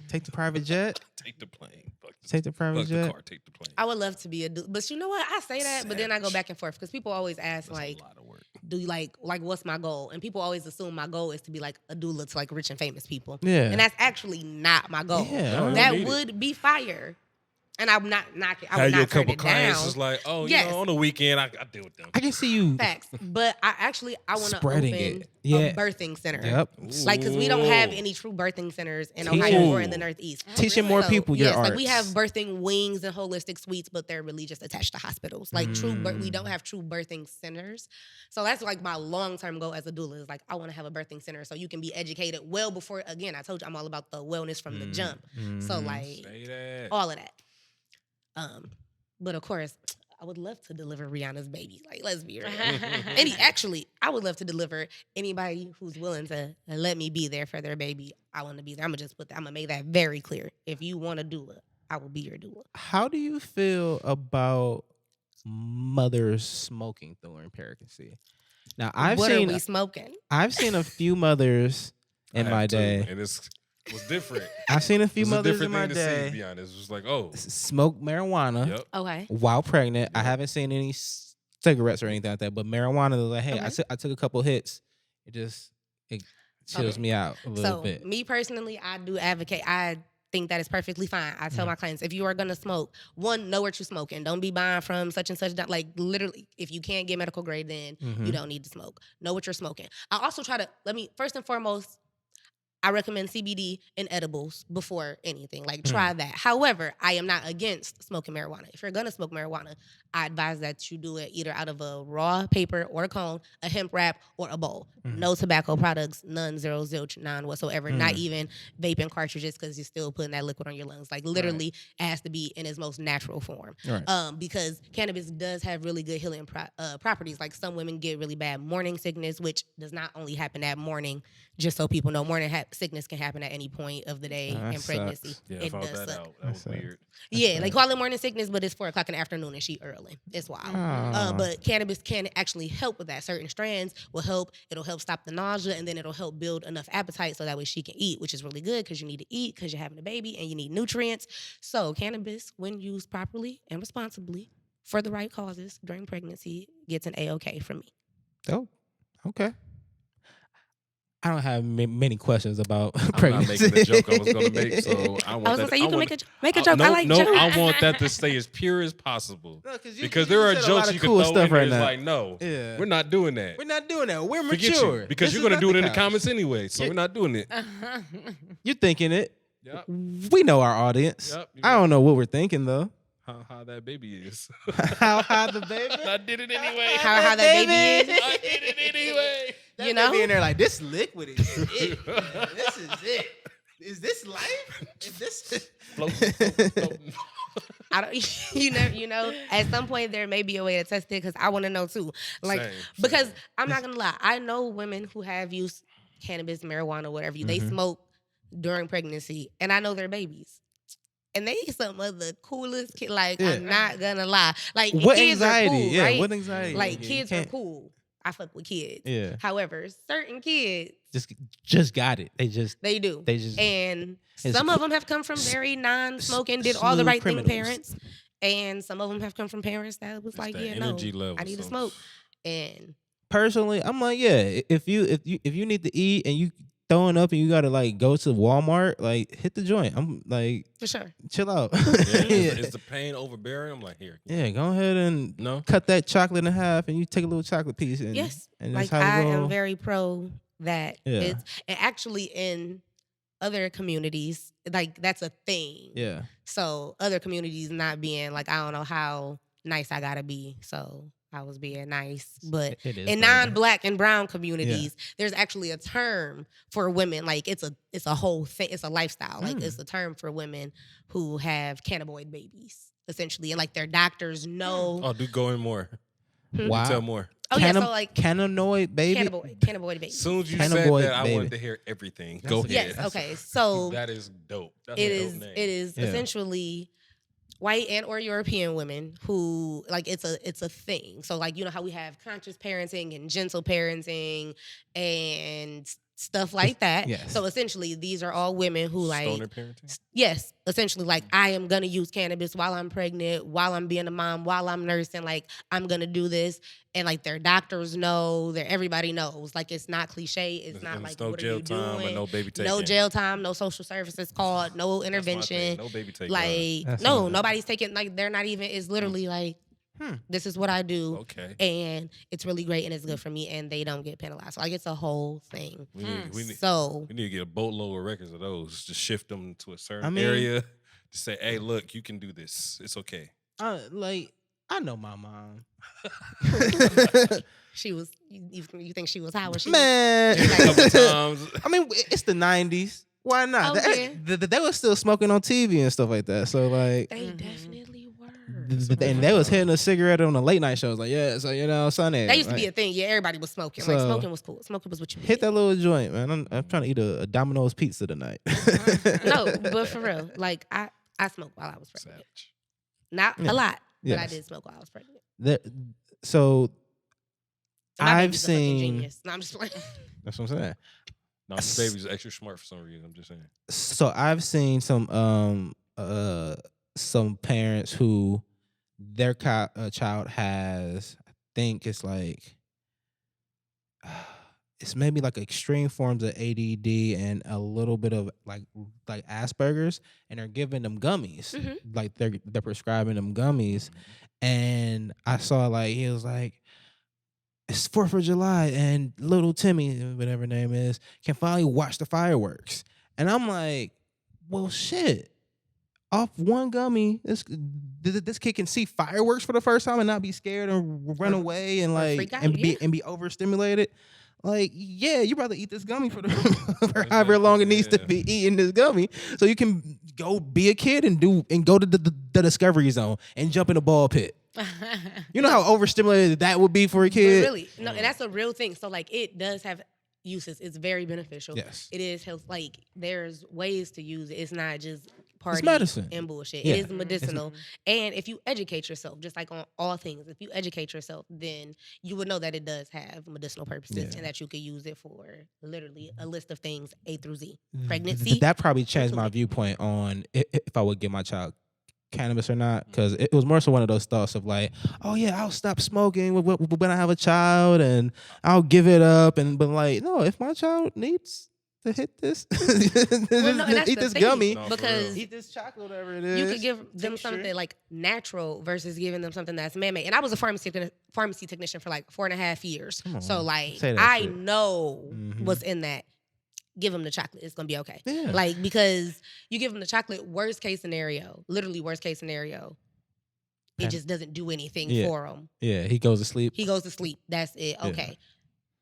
take the private jet. Take the plane. Take the private Fuck the jet. car. Take the plane. I would love to be a doula. But you know what? I say that, but then I go Savage. back and forth because people always ask, That's like, a lot of work. do you like what's my goal? And people always assume my goal is to be like a doula to like rich and famous people. Yeah. And that's actually not my goal. Yeah, I that need it. would be fire. And I'm not knocking. I Had would you a not turn couple it clients down. is like, oh, Yes. you know, on the weekend, I deal with them. I can see you. Facts. But I want to Spreading open it. Yeah. a birthing center. Yep. Like, because we don't have Ooh. any true birthing centers in Teach Ohio it. or in the Northeast. Teaching more So, people your yes, arts. like we have birthing wings and holistic suites, but they're really just attached to hospitals. Like we don't have true birthing centers. So that's like my long-term goal as a doula is like I want to have a birthing center so you can be educated well before. Again, I told you I'm all about the wellness from the jump. So like Say that. all of that. But of course, I would love to deliver Rihanna's baby. Like, let's be real. Actually, I would love to deliver anybody who's willing to let me be there for their baby. I want to be there. I'm gonna make that very clear. If you want a doula, I will be your doula. How do you feel about mothers smoking during pregnancy? Now I've What seen are we smoking? a few mothers in I my have too, day. and it was different. I've seen a few It was a mothers in different my thing to see, to day be honest. It was like, oh, smoke marijuana yep. Okay. while pregnant. I Yep. haven't seen any cigarettes or anything like that, but marijuana was like, hey, Okay. I took a couple hits. It chills Okay. me out a little So bit. me personally, I do advocate. I think that is perfectly fine. I tell my clients, if you are gonna smoke, one, know what you're smoking. Don't be buying from such and such. Like literally, if you can't get medical grade, then you don't need to smoke. Know what you're smoking. I also try to first and foremost, I recommend CBD and edibles before anything. Like, try that. However, I am not against smoking marijuana. If you're gonna smoke marijuana, I advise that you do it either out of a raw paper or a cone, a hemp wrap, or a bowl. No tobacco products, none, zero, zilch, none whatsoever. Not even vaping cartridges, because you're still putting that liquid on your lungs. Like, literally, it has to be in its most natural form. Because cannabis does have really good healing properties. Like, some women get really bad morning sickness, which does not only happen at morning. Just so people know, morning sickness can happen at any point of the day in pregnancy. Sucks. Yeah, I It found does that suck. out. That was weird. Yeah, they call it morning sickness, but it's 4 o'clock in the afternoon and she early. It's wild. But cannabis can actually help with that. Certain strands will help. It'll help stop the nausea, and then it'll help build enough appetite so that way she can eat, which is really good because you need to eat because you're having a baby and you need nutrients. So cannabis, when used properly and responsibly for the right causes during pregnancy, gets an A-OK from me. Oh, okay. I don't have many questions about I'm pregnancy. not making the joke I was going to make, so I want I was that. going to say, you can make a joke. No, I like no, jokes. I want that to stay as pure as possible. No, Because there are jokes you can throw in there. It's like, no, Yeah. we're not doing that. We're not doing that. We're Forget mature. you, because This you're is going to do it in the couch. comments anyway, so we're not doing it. You're thinking it. Yep. We know our audience. Yep. I don't know what we're thinking though. How that baby is. How high the baby? I did it anyway. How that baby is. I did it anyway. That You know? baby in there like, this liquid is it. This is it. Is this life? Is this Floating. I don't, you know, at some point there may be a way to test it because I want to know too. Like, Same. because I'm not gonna lie, I know women who have used cannabis, marijuana, whatever they smoke during pregnancy, and I know their babies. And they some of the coolest kids. Like, Yeah. I'm not gonna lie. Like, what kids anxiety? are cool, Yeah, right? what anxiety? Like, You kids are can't- cool. I fuck with kids. Yeah. However, certain kids, Just got it. They just and It's some of them have come from very non-smoking, did all the smooth right thing criminals. parents, and some of them have come from parents that was like, that yeah, no, energy level, I need to so- smoke. And personally, I'm like, yeah, if you need to eat and you throwing up and you gotta like go to Walmart, like hit the joint. I'm like, for sure, chill out. Yeah, Yeah. is the pain overbearing? I'm like, here. Yeah, go ahead and No? cut that chocolate in half and you take a little chocolate piece. And, yes, and that's like how I we am roll. very pro that. Yeah. It's and actually in other communities, like that's a thing. Yeah. So other communities not being like, I don't know how nice I gotta be, so I was being nice. But It is in better. non-black and brown communities, there's actually a term for women. Like it's a whole thing. It's a lifestyle. Like it's a term for women who have cannabinoid babies, essentially, and like their doctors know. Oh, do go in more. Wow. Tell more. Oh yeah, so like cannabinoid baby. cannabinoid babies. As soon as you Cannabinoid said that, I baby. wanted to hear everything. That's Go a- ahead. Yes. Okay. So That is dope. That's it a is. dope name. It is Yeah. essentially white and or European women who like it's a thing. So like, you know how we have conscious parenting and gentle parenting and stuff like that. Yes. So essentially these are all women who like Stoner parenting? yes, essentially like I am gonna use cannabis while I'm pregnant, while I'm being a mom, while I'm nursing, like I'm gonna do this. And like their doctors know, everybody knows. Like it's not cliche. It's not And like no what are jail you time doing? or no baby taking. No jail time, no social services called, no That's my thing. intervention. No baby taking. Like That's no, not- nobody's taking like they're not even. It's literally like this is what I do, Okay. and it's really great and it's good for me, and they don't get penalized. So like it's a whole thing. We need So to get a boatload of records of those. Just shift them to a certain I mean- area. To say, hey, look, you can do this. It's okay. I know my mom. she was. You think she was high? Was she? Man, A couple times. I mean, it's the '90s. Why not? Okay. They were still smoking on TV and stuff like that. So like, They definitely were. and they was hitting a cigarette on the late night shows. Like, yeah, so you know, Sunday. That used to be like, a thing. Yeah, everybody was smoking. Like So- smoking was cool. Smoking was what you hit did. that little joint, man. I'm trying to eat a Domino's pizza tonight. No, but for real, like I smoked while I was pregnant. Savage. Not Yeah. a lot, but I Yes. did smoke while I was pregnant. So My I've baby's a fucking seen. genius. No, I'm just playing. That's what I'm saying. No, these babies are extra smart for some reason. I'm just saying. So I've seen some parents who their child has, I think it's like it's maybe like extreme forms of ADD and a little bit of like Asperger's, and they're giving them gummies. Mhm. Like they're prescribing them gummies. And I saw like he was like, it's 4th of July and little Timmy, whatever her name is, can finally watch the fireworks. And I'm like, well, shit. Off one gummy, this kid can see fireworks for the first time and not be scared and run away and freak out, and be overstimulated. Like, yeah, you rather eat this gummy for for however long it needs to be eating this gummy, so you can go be a kid and go to the Discovery Zone and jump in a ball pit. You know how overstimulated that would be for a kid? But really, no, and that's a real thing. So like, it does have uses. It's very beneficial. Yes. It is health. Like, there's ways to use it. It's not just party medicine and bullshit. Yeah. It is medicinal. And if you educate yourself, just like on all things, if you educate yourself, then you would know that it does have medicinal purposes and that you could use it for literally a list of things A through Z. Pregnancy. That probably changed my viewpoint on if I would give my child cannabis or not, because it was more so one of those thoughts of like, oh yeah, I'll stop smoking when I have a child and I'll give it up, but like, no, if my child needs to hit this, eat this gummy, because eat this chocolate, whatever it is, you could give them something like natural versus giving them something that's man-made. And I was a pharmacy technician for like 4.5 years, so like I know what's in that. Give them the chocolate. It's going to be okay. Yeah. Like, because you give them the chocolate, worst case scenario, literally worst case scenario, it just doesn't do anything for him. Yeah, he goes to sleep. He goes to sleep. That's it. Okay. Yeah.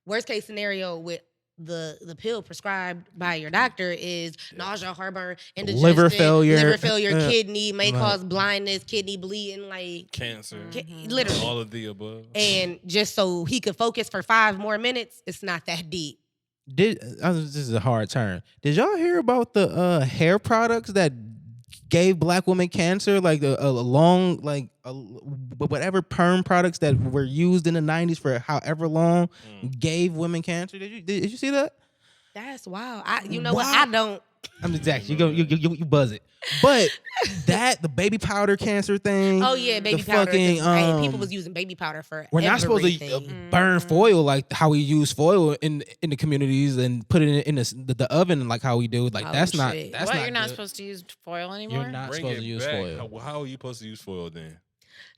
Worst case scenario with the pill prescribed by your doctor is nausea, heartburn, indigestion, liver failure, kidney, may cause blindness, kidney bleeding, like cancer, literally all of the above. And just so he could focus for 5 more minutes, it's not that deep. This is a hard turn. Did y'all hear about the hair products that gave black women cancer? Like whatever perm products that were used in the 90s for however long gave women cancer. Did you see that? That's wild. What? I don't. I'm exactly. You buzz it. But the baby powder cancer thing. Oh yeah, baby powder. People was using baby powder for. We're not supposed to burn foil like how we use foil in the communities and put it in the oven like how we do. Like that's not. That's what, not you're not good. supposed to use foil anymore. You're not supposed to use foil. How are you supposed to use foil then?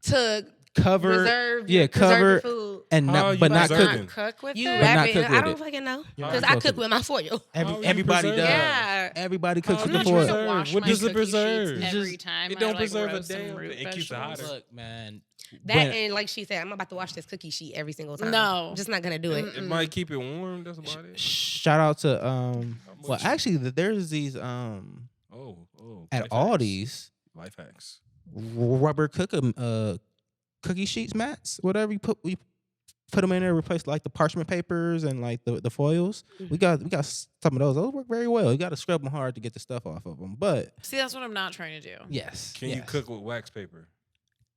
To cover, preserve food, and not cook with you it. Wrap it. I don't fucking know because I cook with my foil. Everybody does. Yeah. Everybody cooks with the I'm foil. trying to wash What my does it cookie preserve? sheets every time It don't I, preserve a roast some damn root thing. It keeps it hotter. Look, man. And like she said, I'm about to wash this cookie sheet every single time. No. I'm just not gonna do it. It might keep it warm. That's about it. Shout out to well, actually, there's these at Aldi's life hacks, rubber cookie sheets, mats, whatever we put them in there, replace like the parchment papers and like the foils. We got some of those. Those work very well. You got to scrub them hard to get the stuff off of them. But see, that's what I'm not trying to do. Yes. Can you cook with wax paper?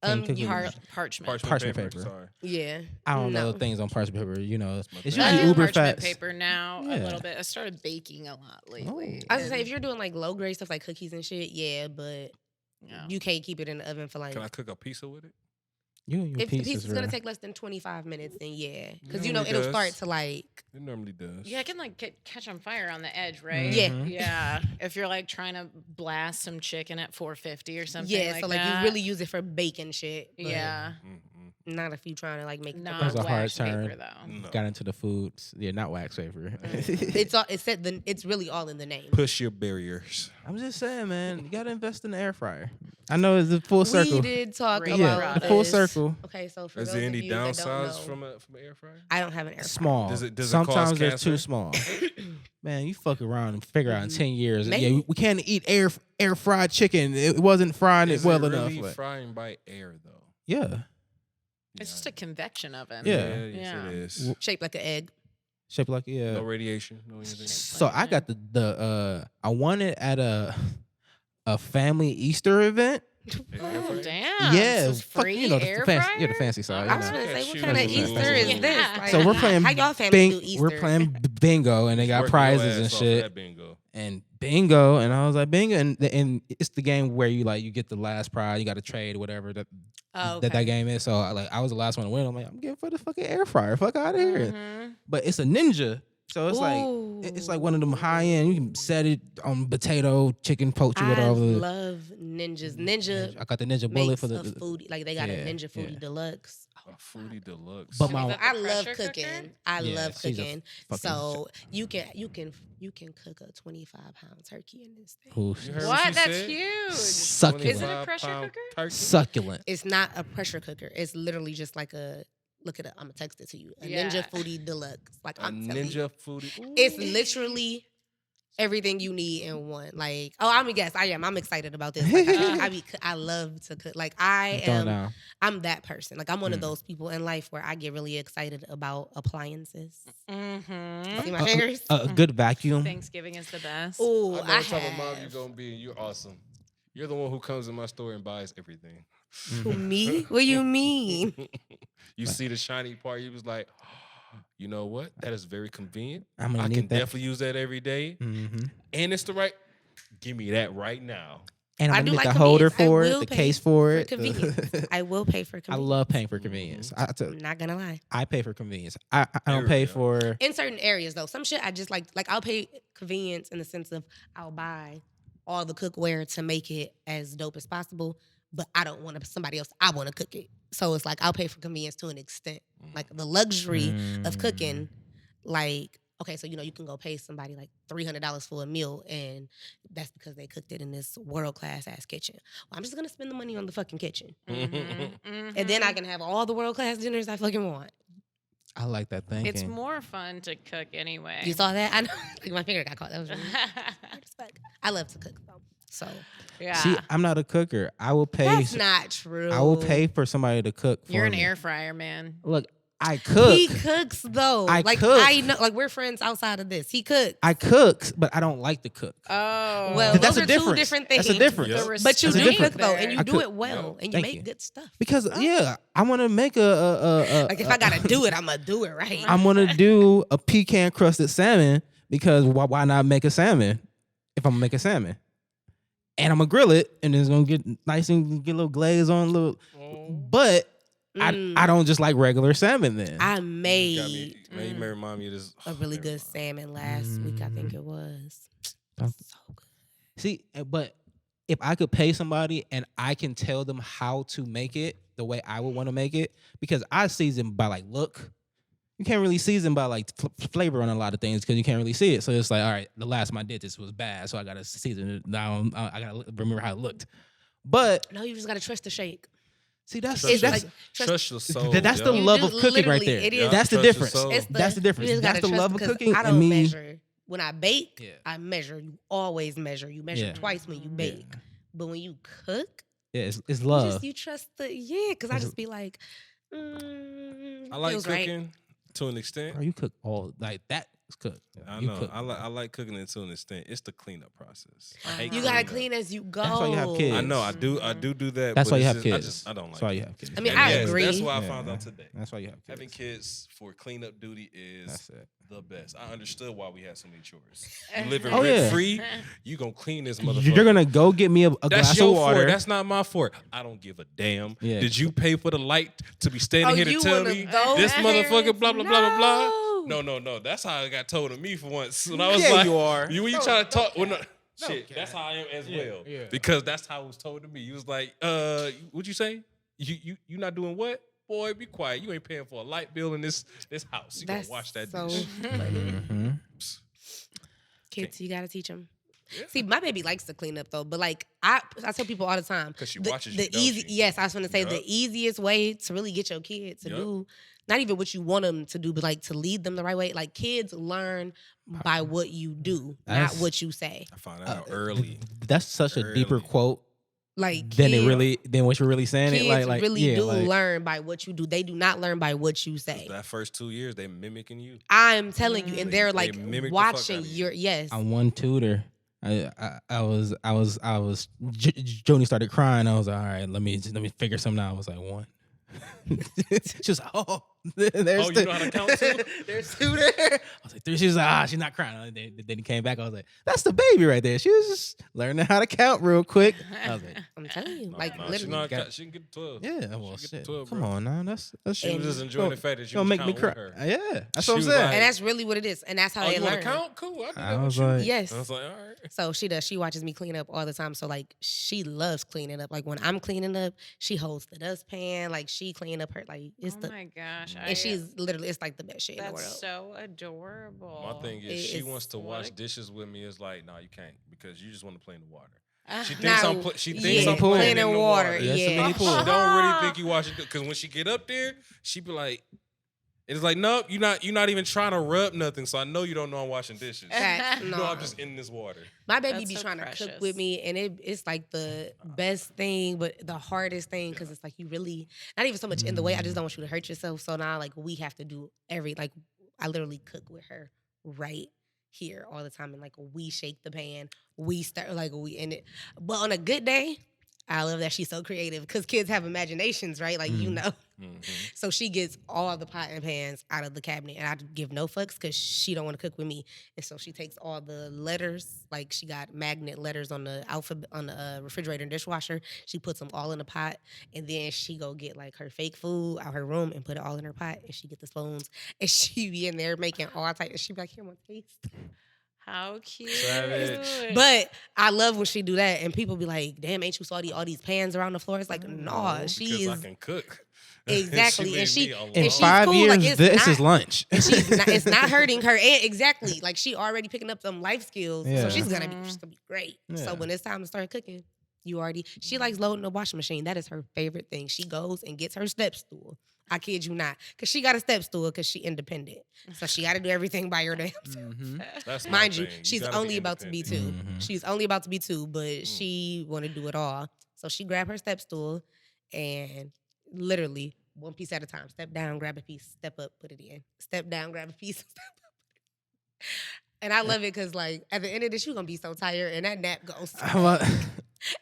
Parchment paper. Sorry. Yeah. I don't know things on parchment paper. You know, it's I usually do uber parchment fast. paper now a little bit. I started baking a lot lately. I was gonna say, if you're doing like low grade stuff like cookies and shit, yeah, but you can't keep it in the oven for like. Can I cook a pizza with it? If the pizza's gonna take less than 25 minutes, then yeah, because it'll start to like. It normally does. Yeah, it can like catch on fire on the edge, right? Yeah, yeah. If you're like trying to blast some chicken at 450 or something. Yeah, like so like that. you really use it for baking shit. Yeah. Not if you trying to like make. Not That was a hard wax turn. paper, though. No. Got into the foods. Yeah, not wax paper. It's really all in the name. Push your barriers. I'm just saying, man, you gotta invest in the air fryer. I know it's a full circle. We did talk Yeah, about full this. circle. Okay, so for Is those there of any you that don't downsides know, from an air fryer? I don't have an air fryer. Small. Does it Sometimes cause they're cancer? too small. Man, you fuck around and figure out in 10 years. Maybe. Yeah, we can't eat air fried chicken. It wasn't frying it well enough. Really Like, frying by air though? yeah. It's just a convection oven. Yeah. Yes, it is. Shaped like an egg. Shaped like No radiation, no anything. So I got I won it at a family Easter event. Oh damn! Yeah, so it's free air the fryer? fancy side. I was gonna say, what kind of Easter is Yeah. this? Like, So we're playing how y'all family do Easter? We're playing bingo, and they got Work your prizes ass and off shit. that bingo. And bingo, and I was like bingo, and it's the game where you get the last prize, you got to trade whatever that game is. So I was the last one to win. I'm like, I'm getting for the fucking air fryer, fuck out of here. But it's a Ninja, so it's like one of them high end. You can set it on potato, chicken, poachy, I whatever. love Ninjas. Ninja. I got the Ninja bullet makes for a the foodie. Like they got a yeah, Ninja Foodie yeah. Deluxe. Oh A foodie deluxe. But Should my we put I the love pressure cooking. cooker? I Yeah, love she's a cooking. fucking So you can cook a 25-pound turkey in this thing. Ooh, You heard What? she That's said? huge. Succulent. Is it a pressure 25-pound cooker? turkey? succulent. It's not a pressure cooker. It's literally just like a look it up. I'm gonna text it to you. A Yeah. Ninja Foodie Deluxe. Like A I'm telling you. ninja foodie. Ooh. It's literally everything you need in one. Like, oh, I mean, yes, I am. I'm excited about this. Like, I love to cook. Like, I'm that person. Like, I'm one of those people in life where I get really excited about appliances. Mm-hmm. See my fingers? A good vacuum. Thanksgiving is the best. Oh, I know I what type of mom have. you're gonna be, and you're awesome. You're the one who comes in my store and buys everything. Who, me? What do you mean? You see the shiny part, you was like, you know what? That is very convenient. I'm gonna I need can that. definitely use that every day. Mm-hmm. And it's the right. Give me that right now. And I I'm do gonna get like the holder convenience. I for it, will the pay case for it. convenience. I will pay for I convenience. love paying for convenience. I'm not gonna lie. I pay for convenience. I don't There pay we go. for. In certain areas, though, some shit I just like I'll pay convenience in the sense of I'll buy all the cookware to make it as dope as possible, but I don't want somebody else. I want to cook it, so it's like I'll pay for convenience to an extent. Like the luxury of cooking, like okay, so you can go pay somebody like $300 for a meal, and that's because they cooked it in this world class ass kitchen. Well, I'm just gonna spend the money on the fucking kitchen, and then I can have all the world class dinners I fucking want. I like that thinking. It's more fun to cook anyway. You saw that? I know. Like my finger got caught. That was really hard as fuck. I love to cook though. So Yeah. See, I'm not a cooker. I will pay. that's not true. I will pay for somebody to cook for You're an me. air fryer man. Look, I cook. He cooks though. I like cook. I know. Like we're friends outside of this. He cooks. I cook, but I don't like to cook. Oh. Well, That's those a are difference. two different things. That's a difference. Yeah. The But you That's a do difference. cook though, and you I do cook. it well, and you Thank make you. good stuff. Because I want to make a Like if I gotta do it, I'm gonna do it right. I'm gonna do a pecan crusted salmon because why not make a salmon if I'm gonna make a salmon? And I'm gonna grill it, and it's gonna get nice and get a little glaze on, but I don't just like regular salmon. Then I You made may remind me of this. a really good salmon last week. I think it was Don't- so good. see, but if I could pay somebody and I can tell them how to make it the way I would want to make it, because I season by like look. You can't really season by like flavor on a lot of things because you can't really see it. So it's like, all right, the last time I did this was bad, so I gotta season it now. I gotta remember how it looked. But No, you just gotta trust the shake. see, that's Trust, that's your, trust- trust your soul. that's the yeah. You love do- of cooking right literally, there. it is. Yeah. That's the Trust your difference. soul. It's That's the difference. You just That's gotta the trust love of because cooking I and don't me. measure. When I bake, Yeah. I measure. You always measure. You measure Yeah. twice when you bake. But when you cook, Yeah, it's love. you trust the because I It's- just be like, I like feels cooking right. to an extent. Bro, you cook all like that. Is cook. I You know. cook. I like cooking it to an extent. It's the cleanup process. I hate You gotta cleanup. clean as you go. That's why you have kids. I know. I do that. That's but why you it's have just- kids. I don't like. That's why you it. have kids. I mean, And I yes, agree. That's what I Yeah. found out today. That's why you have kids. Having kids for cleanup duty is That's it. the best. I understood why we had so many chores. You living Oh, rent yeah. free, you gonna clean this motherfucker. You're gonna go get me a That's glass your of water. fault. That's not my fault. I don't give a damn. Yeah. Did you pay for the light to be standing Oh, here to you tell wanna me go this there? motherfucker blah blah blah blah blah? No. No. That's how it got told to me for once. When I was Yeah, like, you are. when you trying to talk? Well, no, shit, that's how I am as Yeah, well. yeah. Because that's how it was told to me. You was like, what'd you say? You not doing what? Boy, be quiet. You ain't paying for a light bill in this house. You That's gonna watch that so dish. Mm-hmm. Kids, you gotta teach them. Yeah. See, my baby likes to clean up though, but like I tell people all the time, 'Cause she the, watches the you, don't easy. she? Yes, I was gonna say the Yup. easiest way to really get your kid to Yup. do, not even what you want them to do, but like to lead them the right way. Like kids learn by what you do, That's- not what you say. I found that out early. That's such a deeper Early. quote Like than kids, what you're really saying. kids It like really yeah, do like, learn by what you do. They do not learn by what you say. That first 2 years, they mimicking you. I'm telling you, and They- they're they like mimic the fuck watching out of you. your yes. I'm one tutor. I was Joni started crying. I was like, all right, let me figure something out. I was like, one. She was like, oh. There's Oh, you know how to count too? There's two there. I was like, three. She was like, she's not crying. Then he came back. I was like, that's the baby right there. She was just learning how to count real quick. I was like, I'm telling you, Nah, like nah, literally. she can get to 12. yeah, well, She can get shit. to 12, Come bro. on now. That's She was just enjoying the fact that you gonna was make me counting cry. with her. Yeah, that's She what I'm was saying. like- And that's really what it is, and that's how Oh, they you want learn. to count? Cool. I do I that with was you. like, Yes. I was like, all right. So she does. She watches me clean up all the time. So like she loves cleaning up. Like when I'm cleaning up, she holds the dustpan. Like she clean up her like it's Oh the my gosh. and she's literally it's like the best shit in the That's world. so adorable. My thing is, It she is- wants to what wash a- dishes with me. It's like, nah, you can't because you just want to play in the water. Ah. She thinks No, I'm she thinks yeah, I'm playing playing in in the water, water. Yeah, it's a yeah. mini She pool. don't really think you watching because when she get up there, she be like, it's like, nope, you're not even trying to rub nothing. So I know you don't know I'm washing dishes. Facts. You No. know I'm just in this water. My baby That's be so trying to cook precious. with me, and it's like the best thing, but the hardest thing because it's like you really not even so much in the way. I just don't want you to hurt yourself. So now, like we have to do like I literally cook with her right here all the time, and like we shake the pan, we start like we in it. But on a good day, I love that she's so creative because kids have imaginations, right? Like you know. Mhm. So she gets all the pot and pans out of the cabinet, and I give no fucks because she don't want to cook with me. And so she takes all the letters, like she got magnet letters on the alphabet on the refrigerator and dishwasher. She puts them all in a pot, and then she go get like her fake food out her room and put it all in her pot. And she get the spoons, and she be in there making all types. And she be like, "Here, my taste." How cute. Savage. But I love when she do that, and people be like, "Damn, ain't you saw all these pans around the floor?" It's like, nah, she because I is can cook. exactly, leave and she me alone. in and she's 5 cool, years, like, it's this not- is lunch. and it's not hurting her. And exactly, like she already picking up some life skills, Yeah. so she's gonna be great. Yeah. So when it's time to start cooking, she likes loading the washing machine. That is her favorite thing. She goes and gets her step stool. I kid you not, because she got a step stool because she independent, so she got to do everything by her damn self. Mhm. That's my Mind you, thing. she's gotta only about to be independent. 2. Mhm. She's only about to be 2, but she want to do it all. So she grab her step stool and literally one piece at a time. Step down, grab a piece. Step up, put it in. Step down, grab a piece. Step up, put it in. And I love it because, like, at the end of this, you're gonna be so tired, and that nap goes.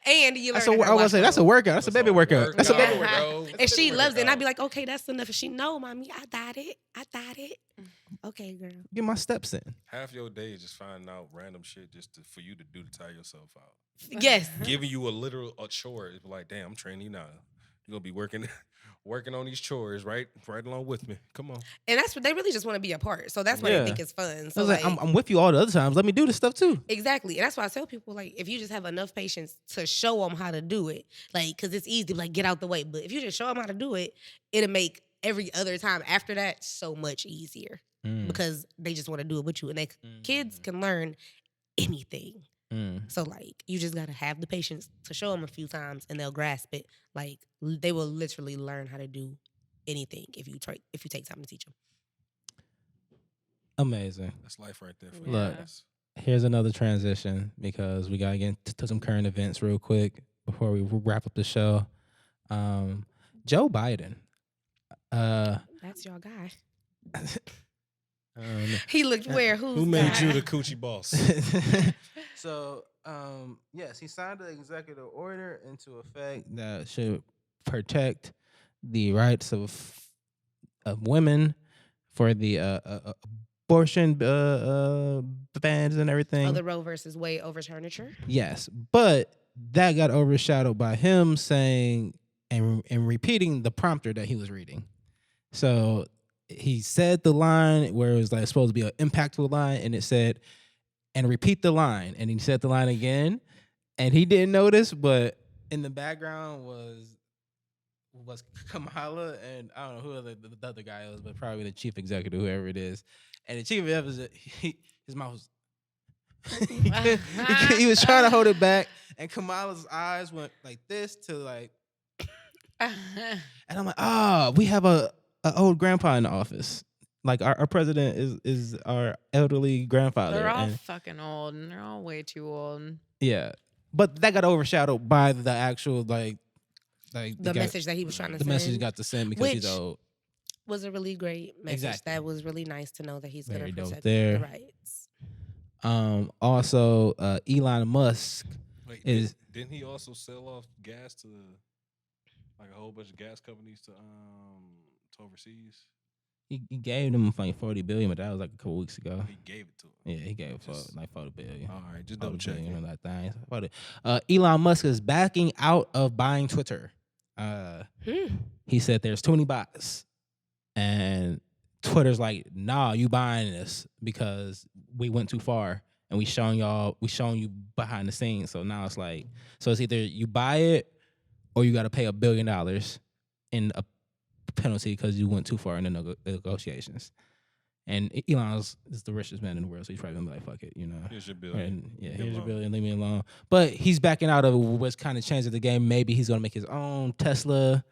And you learn. That's I was say that's a workout. That's a baby workout. That's a baby workout. workout. And she loves it, and I'd be like, okay, that's enough. And she, no, mommy, I got it. I got it. Okay, girl. Get my steps in. Half your day is just finding out random shit for you to do to tire yourself out. Yes. Giving you a chore. It's like, damn, I'm training you now. You're gonna be working on these chores right along with me. Come on. And that's what they really just want to be a part. So that's why Yeah. they think it's fun. I So was like, like, I'm with you all the other times. Let me do this stuff too. exactly. And that's why I tell people, like, if you just have enough patience to show them how to do it, like, because it's easy to, like, get out the way. But if you just show them how to do it, it'll make every other time after that so much easier because they just want to do it with you. And kids can learn anything. So, like, you just got to have the patience to show them a few times and they'll grasp it. Like, they will literally learn how to do anything if you take time to teach them. Amazing. That's life right there for you Look. guys. Here's another transition because we gotta get to some current events real quick before we wrap up the show. Joe Biden. That's your guy. Um, He looked where? Who's Who made that? you the coochie boss? so, yes, he signed an executive order into effect that should protect the rights of women for the abortion bans and everything. Oh, the Roe versus Wade overturnature? Yes, but that got overshadowed by him saying and repeating the prompter that he was reading. So he said the line where it was like supposed to be an impactful line, and it said, "And repeat the line." And he said the line again, and he didn't notice, but in the background was Kamala, and I don't know who the other guy was, but probably the chief executive, whoever it is. And the chief executive, his mouth was. he was trying to hold it back, and Kamala's eyes went like this to like, and I'm like, we have a old grandpa in the office. Like our president is our elderly grandfather. They're all and, fucking old, and they're all way too old. yeah, but that got overshadowed by the actual like The message that he was trying to the send. message he got to send because he's Which- old. was a really great message. Exactly. That was really nice to know that he's going Very to dope protect there. the rights. Also, Elon Musk Wait, is didn't he also sell off gas to like a whole bunch of gas companies to overseas? He gave them like 40 billion, but that was like a couple weeks ago. He gave it to him. Yeah, he gave it for Just- like 40 billion. All right, just 40 double check. billion on that thing. 40. Elon Musk is backing out of buying Twitter. He said there's too many bots, and Twitter's like, nah, you buying this because we went too far, and we showing you behind the scenes. So now it's like, so it's either you buy it or you got to pay $1 billion in a penalty because you went too far in the negotiations. And Elon is the richest man in the world, so he's probably gonna be like, "Fuck it," you know. Here's your billion. And, yeah, Leave me here's your alone. billion. Leave me alone. But he's backing out of what's kind of changed the game. Maybe he's gonna make his own Tesla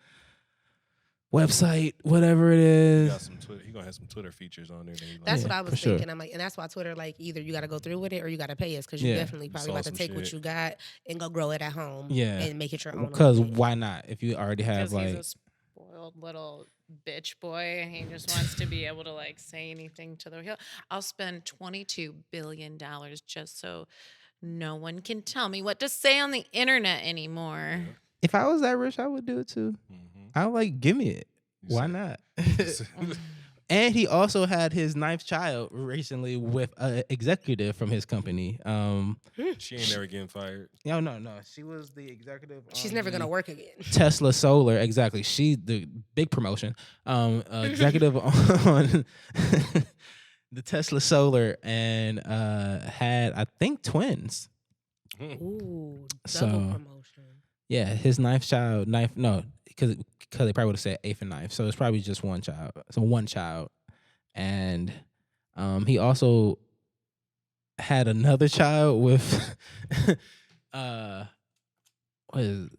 website, whatever it He is. got some Twitter. He gonna have some Twitter features on there. That he like. That's Yeah, what I was for sure. thinking. I'm like, and that's why Twitter, like, either you got to go through with it or you got to pay us because you Yeah. definitely probably Saw about to some take what shit. you got and go grow it at home. Yeah. and make it your own. Because way. why not? If you already have Because like, he's a spoiled little bitch boy, and he just wants to be able to like say anything to the. I'll spend $22 billion just so no one can tell me what to say on the internet anymore. if I was that rich, I would do it too. Mhm. I would like, give me it. You Why said- not? And he also had his 9th child recently with an executive from his company. She ain't never getting fired. No. She was the executive. She's on never the gonna work again. Tesla Solar, exactly. She the big promotion. Executive on the Tesla Solar and had, I think, twins. Ooh, double So- promotion. Yeah, his 9th child, because they probably would have said 8th and 9th. So it's probably just one child. So one child. And he also had another child with what is it?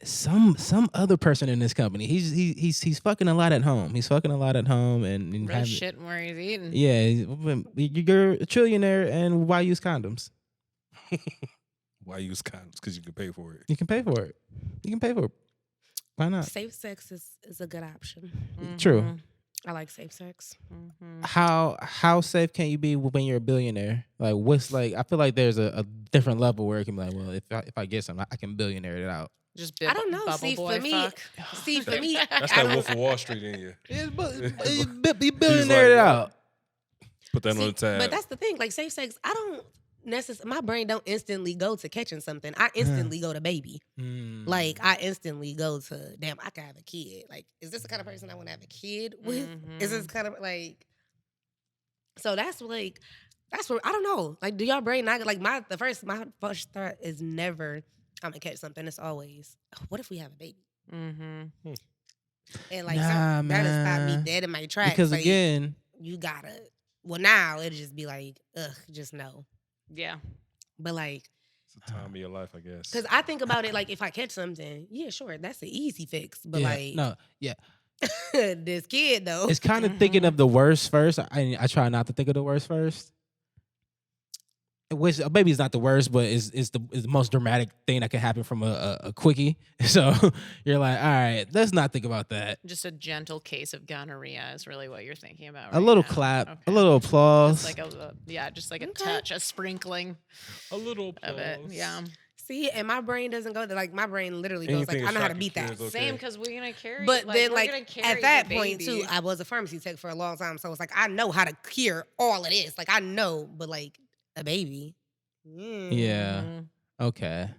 Some other person in this company. He's fucking a lot at home. He's fucking a lot at home and Really having- shitting where he's eating. yeah, you're a trillionaire, and why use condoms? Why use condoms? Because you can pay for it. You can pay for it. You can pay for it. Why not? Safe sex is a good option. True. I like safe sex. Mm-hmm. How safe can you be when you're a billionaire? Like, what's like? I feel like there's a different level where it can be like, well, if I get something, I can billionaire it out. Just I don't know. Bubble See, boy for me, fuck. see, for me, That's I that don't- Wolf of Wall Street in you. You He's billionaire it like, out. Put that on see, the tab. but that's the thing. Like safe sex, I don't necessarily. My brain don't instantly go to catching something. I instantly go to baby. Like I instantly go to damn. I could have a kid. Like, is this the kind of person I want to have a kid with? Is this kind of like? So that's like, that's where I don't know. Like, do y'all brain not like my first thought is never I'm gonna catch something. It's always what if we have a baby? Mm-hmm. And like Nah, that'll stop me man. dead in my tracks. Because like, again, you gotta. Well, now it'd just be like, ugh, just no. Yeah. But like, It's the time of your life, I guess. because I think about it like if I catch something, yeah, sure, that's an easy fix. But yeah, like, no, yeah, this kid though, it's kind of thinking of the worst first. I try not to think of the worst first. Which maybe it's not the worst, but is the most dramatic thing that can happen from a quickie. So you're like, all right, let's not think about that. Just a gentle case of gonorrhea is really what you're thinking about. A right little now. clap, Okay. a little applause. Just like just like a Okay. touch, a sprinkling a little of it. Yeah. see, and my brain doesn't go there. Like my brain literally goes Anything like, I know how to shock beat your that. kids, okay. Same, because we're gonna carry. But then, we're like gonna carry at that the point baby. too, I was a pharmacy tech for a long time, so it's like I know how to cure all of this. Like I know, but like a baby, Yeah. Mhm. Okay.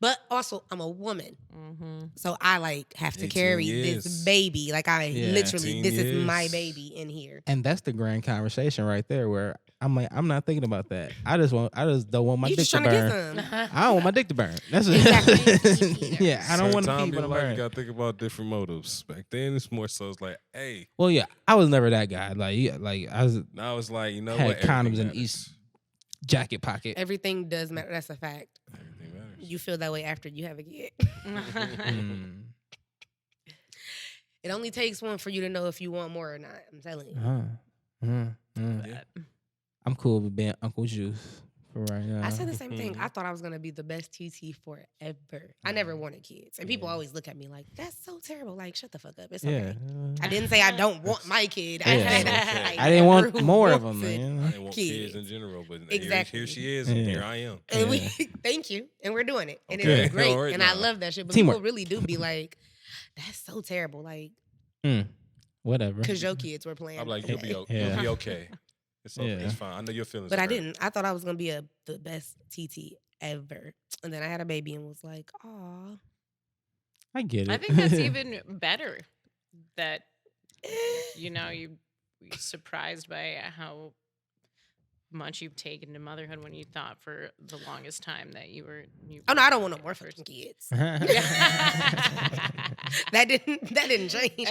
But also, I'm a woman, Mhm. so I like have to 18 carry years. this baby. Like I Yeah. literally, 18 this is my years. baby in here. And that's the grand conversation right there where I'm like, I'm not thinking about that. I just don't want my You dick just to trying to burn. get some. I don't want my dick to burn. That's Exactly. yeah, I don't want to Certain keep time it in your life, burn. you gotta think about different motives. Back then, it's more so it's like, hey, Well, yeah, I was never that guy. Like I was now it's like, you know Had what? condoms Everything in matters. each jacket pocket. Everything does matter. That's a fact. Everything matters. You feel that way after you have a kid. Mm. It only takes one for you to know if you want more or not. I'm telling you. Yeah. I'm cool with being Uncle Juice for right now. I said the same thing. I thought I was gonna be the best TT forever. I never wanted kids, and people Yeah. always look at me like, "That's so terrible." Like, shut the fuck up. It's Yeah. okay. I didn't say I don't want my kid. I Yeah. said I didn't want never more of them. wanted- Man. I didn't want kids Kids. in general, but Exactly. here she is, and Yeah. here I am. And we Yeah. thank you, and we're doing it, and Okay. it's great, All right and I now. love that shit. But Teamwork. people really do be like, "That's so terrible." Like, Mm. whatever. because your kids were playing. I'm like, okay. you'll Yeah. be okay. It's okay. Yeah. It's fine. I know your feelings. But are I hurt. didn't. I thought I was gonna be the best TT ever, and then I had a baby and was like, "Aw." I get it. I think that's even better. That you're surprised by how much you've taken to motherhood when you thought for the longest time that you were. Oh no, I don't want no more fucking kids. That didn't change.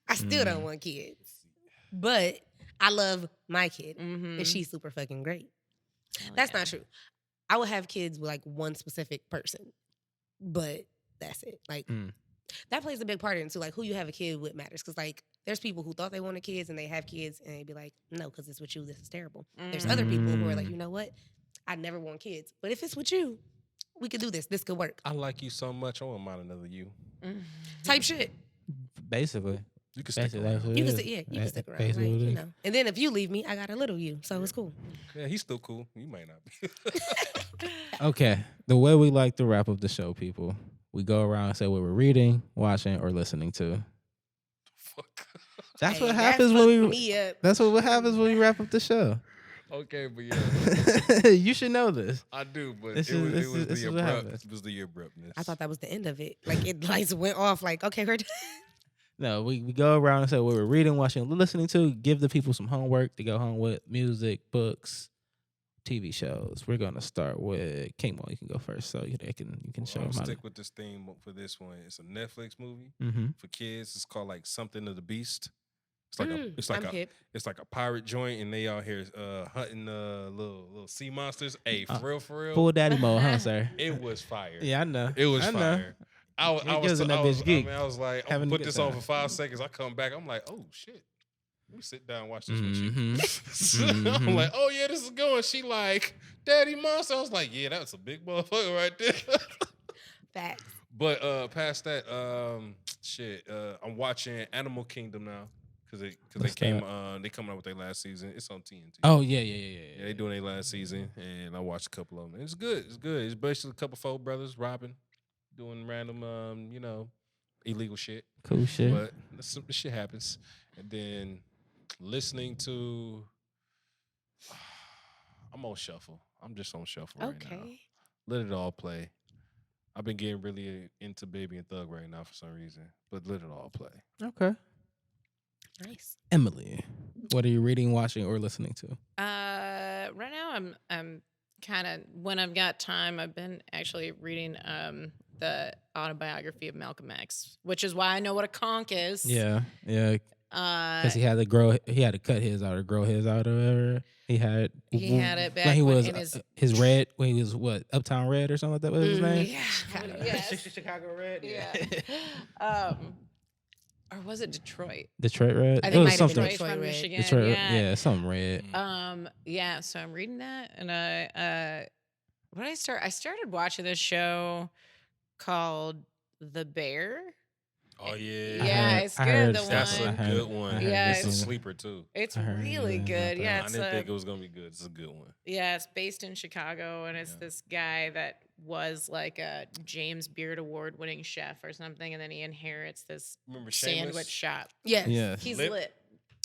I still don't want kids, but I love my kid, and she's super fucking great. That's not true. I would have kids with like one specific person, but that's it. Like that plays a big part into like who you have a kid with matters. Because like there's people who thought they wanted kids and they have kids and they be like, no, because it's with you. This is terrible. There's other people who are like, you know what? I never want kids, but if it's with you, we could do this. This could work. I like you so much. I won't mind another you. Type shit. Basically. You can stick Basically, around. that's what You it can is. stick, yeah, you can stick around, Basically like, what it you is. know. And then if you leave me, I got a little you, so it's cool. Yeah, he's still cool. You might not be. Okay, the way we like to wrap up the show, people, we go around and say what we're reading, watching, or listening to. Fuck. That's Hey, what that happens fucked when we. me up. That's what happens when we wrap up the show. Okay, but yeah, You should know this. I do. But This it was, is- it was this is the what abrupt. happens. It was the abruptness. I thought that was the end of it. Like it lights went off. Like okay, we're done. No, we go around and say what we're reading, watching, listening to. Give the people some homework to go home with: music, books, TV shows. We're gonna start with King Mo. You can go first, so you can show I'll them. stick with this theme for this one. It's a Netflix movie Mm-hmm. for kids. It's called like Something of the Beast. It's like I'm hip. it's like a pirate joint, and they out here hunting little sea monsters. Hey, for real. Full daddy mode, huh, sir? It was fire. Yeah, I know. It was I know. fire. I He gives in that bitch geek. I was like, I'm Having gonna a put good this on time. for 5 seconds. I come back, I'm like, oh shit. Let me sit down and watch this with you. Mhm. I'm like, oh yeah, this is going. She like, Daddy Monster. I was like, yeah, that's a big motherfucker right there. Facts. But past that, I'm watching Animal Kingdom now because What's they coming out with their last season. It's on TNT. Oh yeah. Yeah, they doing their last season, and I watched a couple of them. It's good. It's good. It's basically a couple of folk brothers robbing, doing random, illegal shit. Cool shit. But this shit happens. And then listening to, I'm on shuffle. I'm just on shuffle right now. Okay. Let it all play. I've been getting really into Baby and Thug right now for some reason, but let it all play. Okay. Nice. Emily, what are you reading, watching, or listening to? Right now I'm kind of, when I've got time, I've been actually reading the autobiography of Malcolm X, which is why I know what a conch is. Yeah. Because he had to cut his out or grow his out or whatever. He had it back when he when was in his red when he was what, Uptown Red or something like that was his name. Yeah. Yes. Chicago Red. Yeah. Or was it Detroit? Detroit Red. I It think was it might have been something. Detroit from Red. Michigan. Detroit, yeah. something red. Yeah, so I'm reading that, and what did I start? I started watching this show called The Bear. Oh yeah, Yeah, it's good. heard The that's a one. good one. Yeah, It's a it's- sleeper too. It's I heard really about good. that. Yeah, I it's didn't think it was gonna be good. It's a good one. yeah, it's based in Chicago, and it's Yeah. this guy that was like a James Beard Award winning chef or something, and then he inherits this Remember Shameless? sandwich shop. Yes. Yes. He's Lit? lit.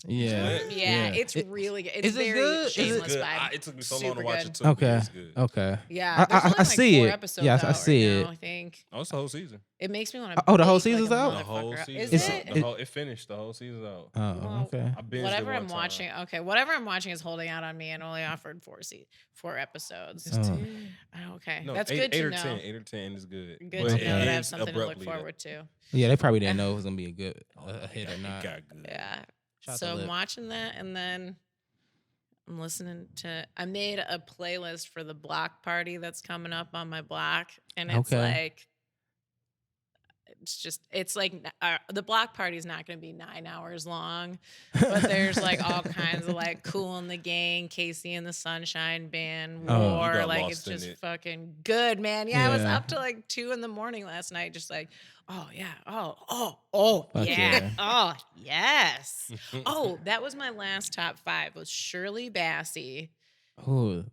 Yeah. Yeah, it's really good. It's is it very good? Is it shameless Good. vibe. It took me so long Super to watch good. it too. but Okay. It's good. Okay. Yeah, there's I only like see 4 it. episodes Yes, I out see right it. now, I think Oh, it's the whole season. it makes me want to. Oh, the whole season's out? The whole season. Is Is it? It finished. The whole season's out. Oh, Well, okay. I binged Whatever it I'm one time. watching, okay. Whatever I'm watching is holding out on me, and only offered 4 episodes. Oh. Okay, No, that's eight, good eight to or know. 10. 8 or 10 is good. Good But to it know that I have ends something to look abruptly, though. forward to. Yeah, they probably didn't know it was gonna be a good a hit or It not. got good. Yeah. Shout out So to I'm Lip. watching that, and then I'm listening to. I made a playlist for the block party that's coming up on my block, and it's Okay. like, it's like the block party is not going to be 9 hours long, but there's like all kinds of like Cool and the Gang, Casey and the Sunshine Band, Oh. You War. got Like lost it's in just it. fucking good, man. Yeah, I was Yeah. up to like 2 a.m. last night, just like, oh yeah, oh Fuck yeah, yeah. oh yes. Oh, that was my last top 5. Was Shirley Bassey. Oh,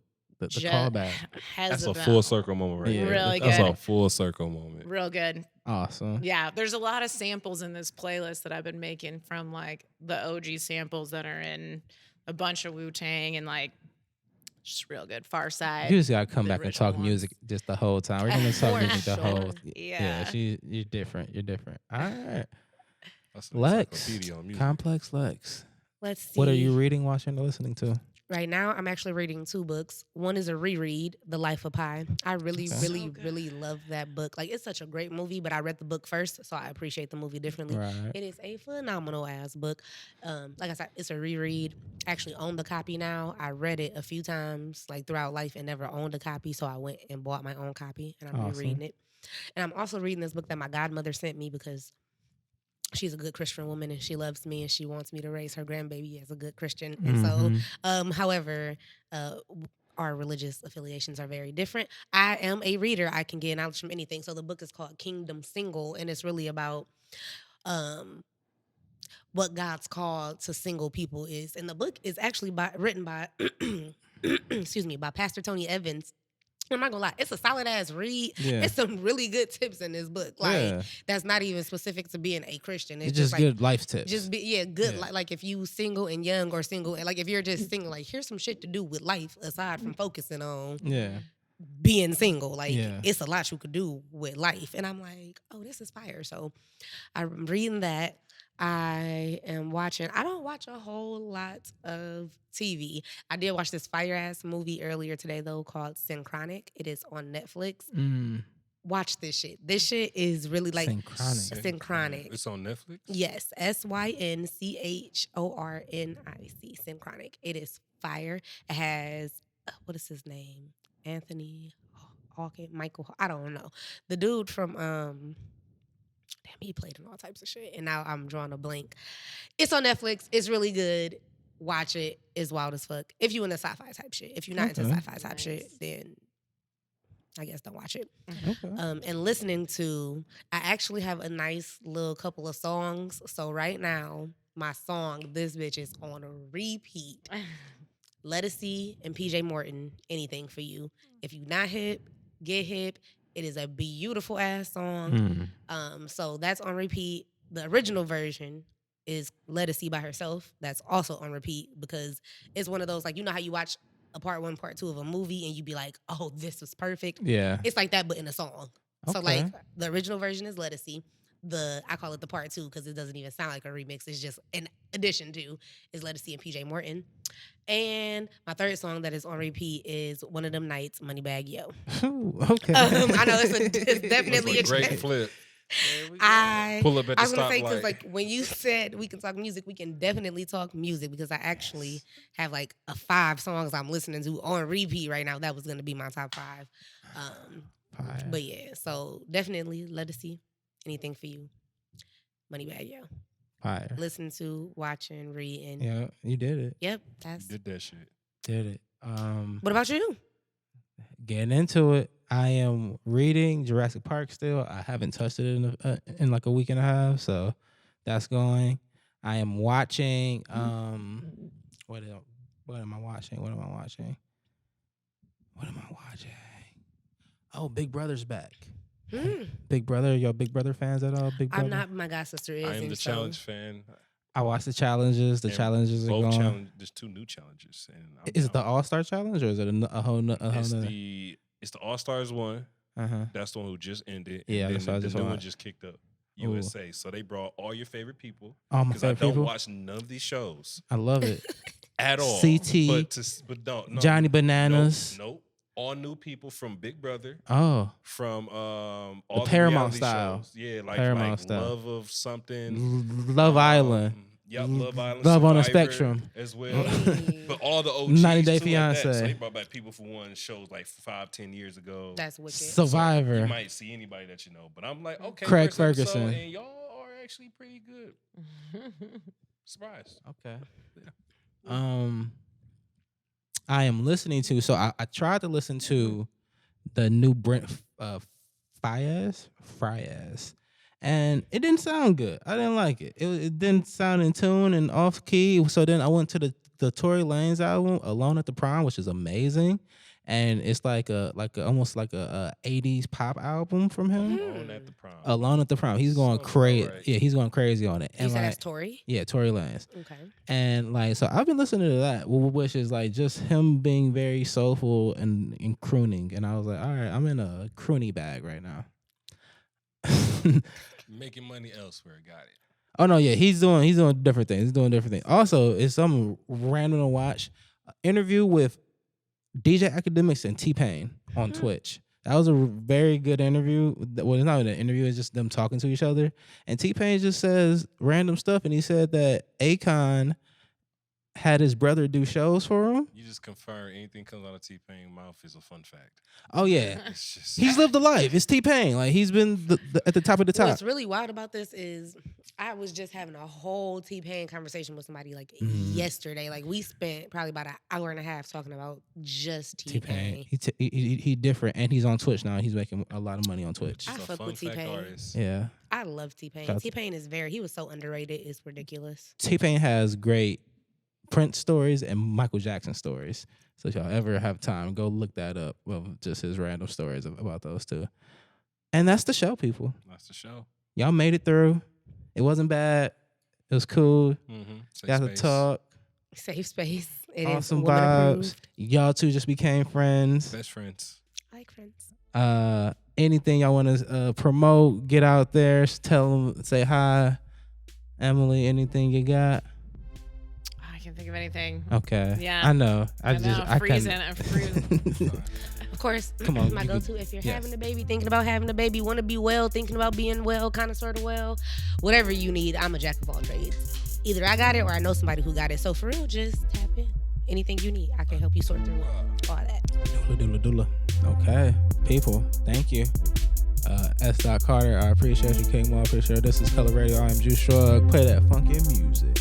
The Ju- callback. That's a Jezebel. full circle moment right Yeah. there. Really That's a good. full circle moment. Real good. Awesome. Yeah, there's a lot of samples in this playlist that I've been making from like the OG samples that are in a bunch of Wu-Tang and like just real good. Far Side. You just gotta come the back and original talk ones. music just the whole time. We're gonna talk For music the whole. sure. Yeah. You're different. You're different. All right, That's an Lex, encyclopedia on music. Complex Lex. Let's see. What are you reading, watching, or listening to? Right now, I'm actually reading 2 books. One is a reread, The Life of Pi. I really, Okay. really, So good. really love that book. Like, it's such a great movie, but I read the book first, so I appreciate the movie differently. Right. It is a phenomenal ass book. Like I said, it's a reread. I actually own the copy now. I read it a few times, like throughout life, and never owned a copy, so I went and bought my own copy, and I'm Awesome. rereading it. And I'm also reading this book that my godmother sent me because she's a good Christian woman and she loves me and she wants me to raise her grandbaby as a good Christian. And Mhm. however, our religious affiliations are very different. I am a reader. I can get knowledge from anything. So the book is called Kingdom Single, and it's really about what God's call to single people is. And the book is actually written by excuse me, by Pastor Tony Evans. I'm not gonna lie, it's a solid ass read. Yeah. It's some really good tips in this book. Like Yeah. that's not even specific to being a Christian. It's just like good life tips. just be good. Yeah. Like if you single and young or single, and like if you're just single, like here's some shit to do with life aside from focusing on yeah. being single. Like Yeah. it's a lot you could do with life. And I'm like, oh, this is fire. So I'm reading that. I am watching. I don't watch a whole lot of TV. I did watch this fire ass movie earlier today though called Synchronic. It is on Netflix. Watch this shit. This shit is really like Synchronic. It's on Netflix? Yes, SYNCHORNIC. Synchronic. It is fire. It has what is his name? Anthony Hawkins, Michael. I don't know. The dude from damn, he played in all types of shit, and now I'm drawing a blank. It's on Netflix. It's really good. Watch it. It's wild as fuck. If you into sci-fi type shit. If you're not into Okay. sci-fi type shit, then I guess don't watch it. Okay. And listening to, I actually have a nice little couple of songs. So right now, my song, this bitch is on a repeat. Lettucey and PJ Morton, Anything for You. If you not hip, get hip. It is a beautiful ass song. So that's on repeat. The original version is Lettucey by herself. That's also on repeat because it's one of those, like, you know how you watch a part 1, part 2 of a movie and you be like, oh, this was perfect. Yeah. It's like that, but in a song. So Okay. like the original version is Lettucey. I call it the part 2 because it doesn't even sound like a remix. It's just an addition to is Lettucey and PJ Morton. And my third song that is on repeat is One of Them Nights, Moneybag Yo. Ooh, okay. I know it's definitely That's a great a flip. I Pull up at the was gonna say because stoplight. like when you said we can talk music, we can definitely talk music because I actually have like 5 songs I'm listening to on repeat right now. That was gonna be my top 5. Fire. But yeah, so definitely Lettucey, Anything for You, Moneybag Yo. Fire. Listen to, watching, reading. Yeah, you did it. Yep, that's. You did that shit. Did it. What about you? Getting into it. I am reading Jurassic Park still. I haven't touched it in like a week and a half, so that's going. I am watching. What am I watching? What am I watching? Oh, Big Brother's back. Big Brother, y'all Big Brother fans at all? Big Brother. I'm not. My god sister is. I am and the so- challenge fan. I watched the challenges. The And challenges are Both going. challenge. There's 2 new challenges. And I'm Is it the down. All Star Challenge or is it a whole? It's nother? the All Stars one. Uh-huh. That's the one who just ended. Yeah, and that's then what I the just new one watched. just kicked up. Ooh. USA. So they brought all your favorite people. All my Because I favorite don't people. watch none of these shows I love it. at all. CT, but no, Johnny Bananas. Nope. All new people from Big Brother, Oh, from all The the Paramount reality style. shows. Yeah, like Paramount style. Love of something. Love Island. Yep, Love Island. Love on a Survivor Spectrum. as well. Hey. But all the OGs 90 Day too, like that. Fiancé. So they brought back people from one shows like 5-10 years ago. That's wicked. Survivor. You might see anybody that you know, but I'm like, okay, Craig first episode, Ferguson. and y'all are actually pretty good. Surprised. Okay. Yeah. I am listening to. So I tried to listen to the new Brent Fayez, and it didn't sound good. I didn't like it. It didn't sound in tune and off key. So then I went to the Tory Lanez album, Alone at the Prom, which is amazing. and it's like almost like a 80s pop album from him. Alone at the Prom. Alone at the Prom. He's going Sounds crazy. about right. Yeah, he's going crazy on it. You And said like, that's Tory? yeah, Tory Lanez. Okay. And like, so I've been listening to that, which is like just him being very soulful and crooning. And I was like, all right, I'm in a croony bag right now. Making money elsewhere. Got it. Oh no, yeah, he's doing different things. He's doing different things. Also, it's something random to watch. Interview with DJ Academics and T-Pain on Twitch. That was a very good interview. Well, it's not an interview, it's just them talking to each other. And T-Pain just says random stuff, and he said that Akon had his brother do shows for him. You just confirm anything comes out of T-Pain mouth is a fun fact. Oh yeah, It's just he's lived a life. It's T-Pain. Like he's been at the top of the top. What's really wild about this is I was just having a whole T-Pain conversation with somebody like yesterday. Like we spent probably about an hour and a half talking about just T-Pain. He different, and he's on Twitch now. He's making a lot of money on Twitch. I He's a fuck fun with fact T-Pain. artist. Yeah, I love T-Pain. Cause- T-Pain is he was so underrated. It's ridiculous. T-Pain has great Prince stories and Michael Jackson stories. So if y'all ever have time, go look that up. Well, just his random stories about those two. And that's the show, people. That's the show. Y'all made it through. It wasn't bad. It was cool. Safe Got to space. talk. Safe space. It is Awesome woman vibes. approved. Y'all two just became friends. Best friends. I like friends. Anything y'all want to promote, get out there, tell them, say hi. Emily, anything you got? I can't think of anything. Okay. Yeah. I know. I I freezing. couldn't. I'm freezing. Of course, Come on, my you go-to could- if you're yes. having a baby, thinking about having a baby, want to be well, thinking about being well, kind of sort of well, whatever you need, I'm a jack of all trades. Either I got it or I know somebody who got it. So for real, just tap in. Anything you need, I can help you sort through all that. Doula. Okay. People, thank you. S. Carter, I appreciate you, King Mo. I appreciate this is Color Radio. I am Juice Shrug. Play that funky music.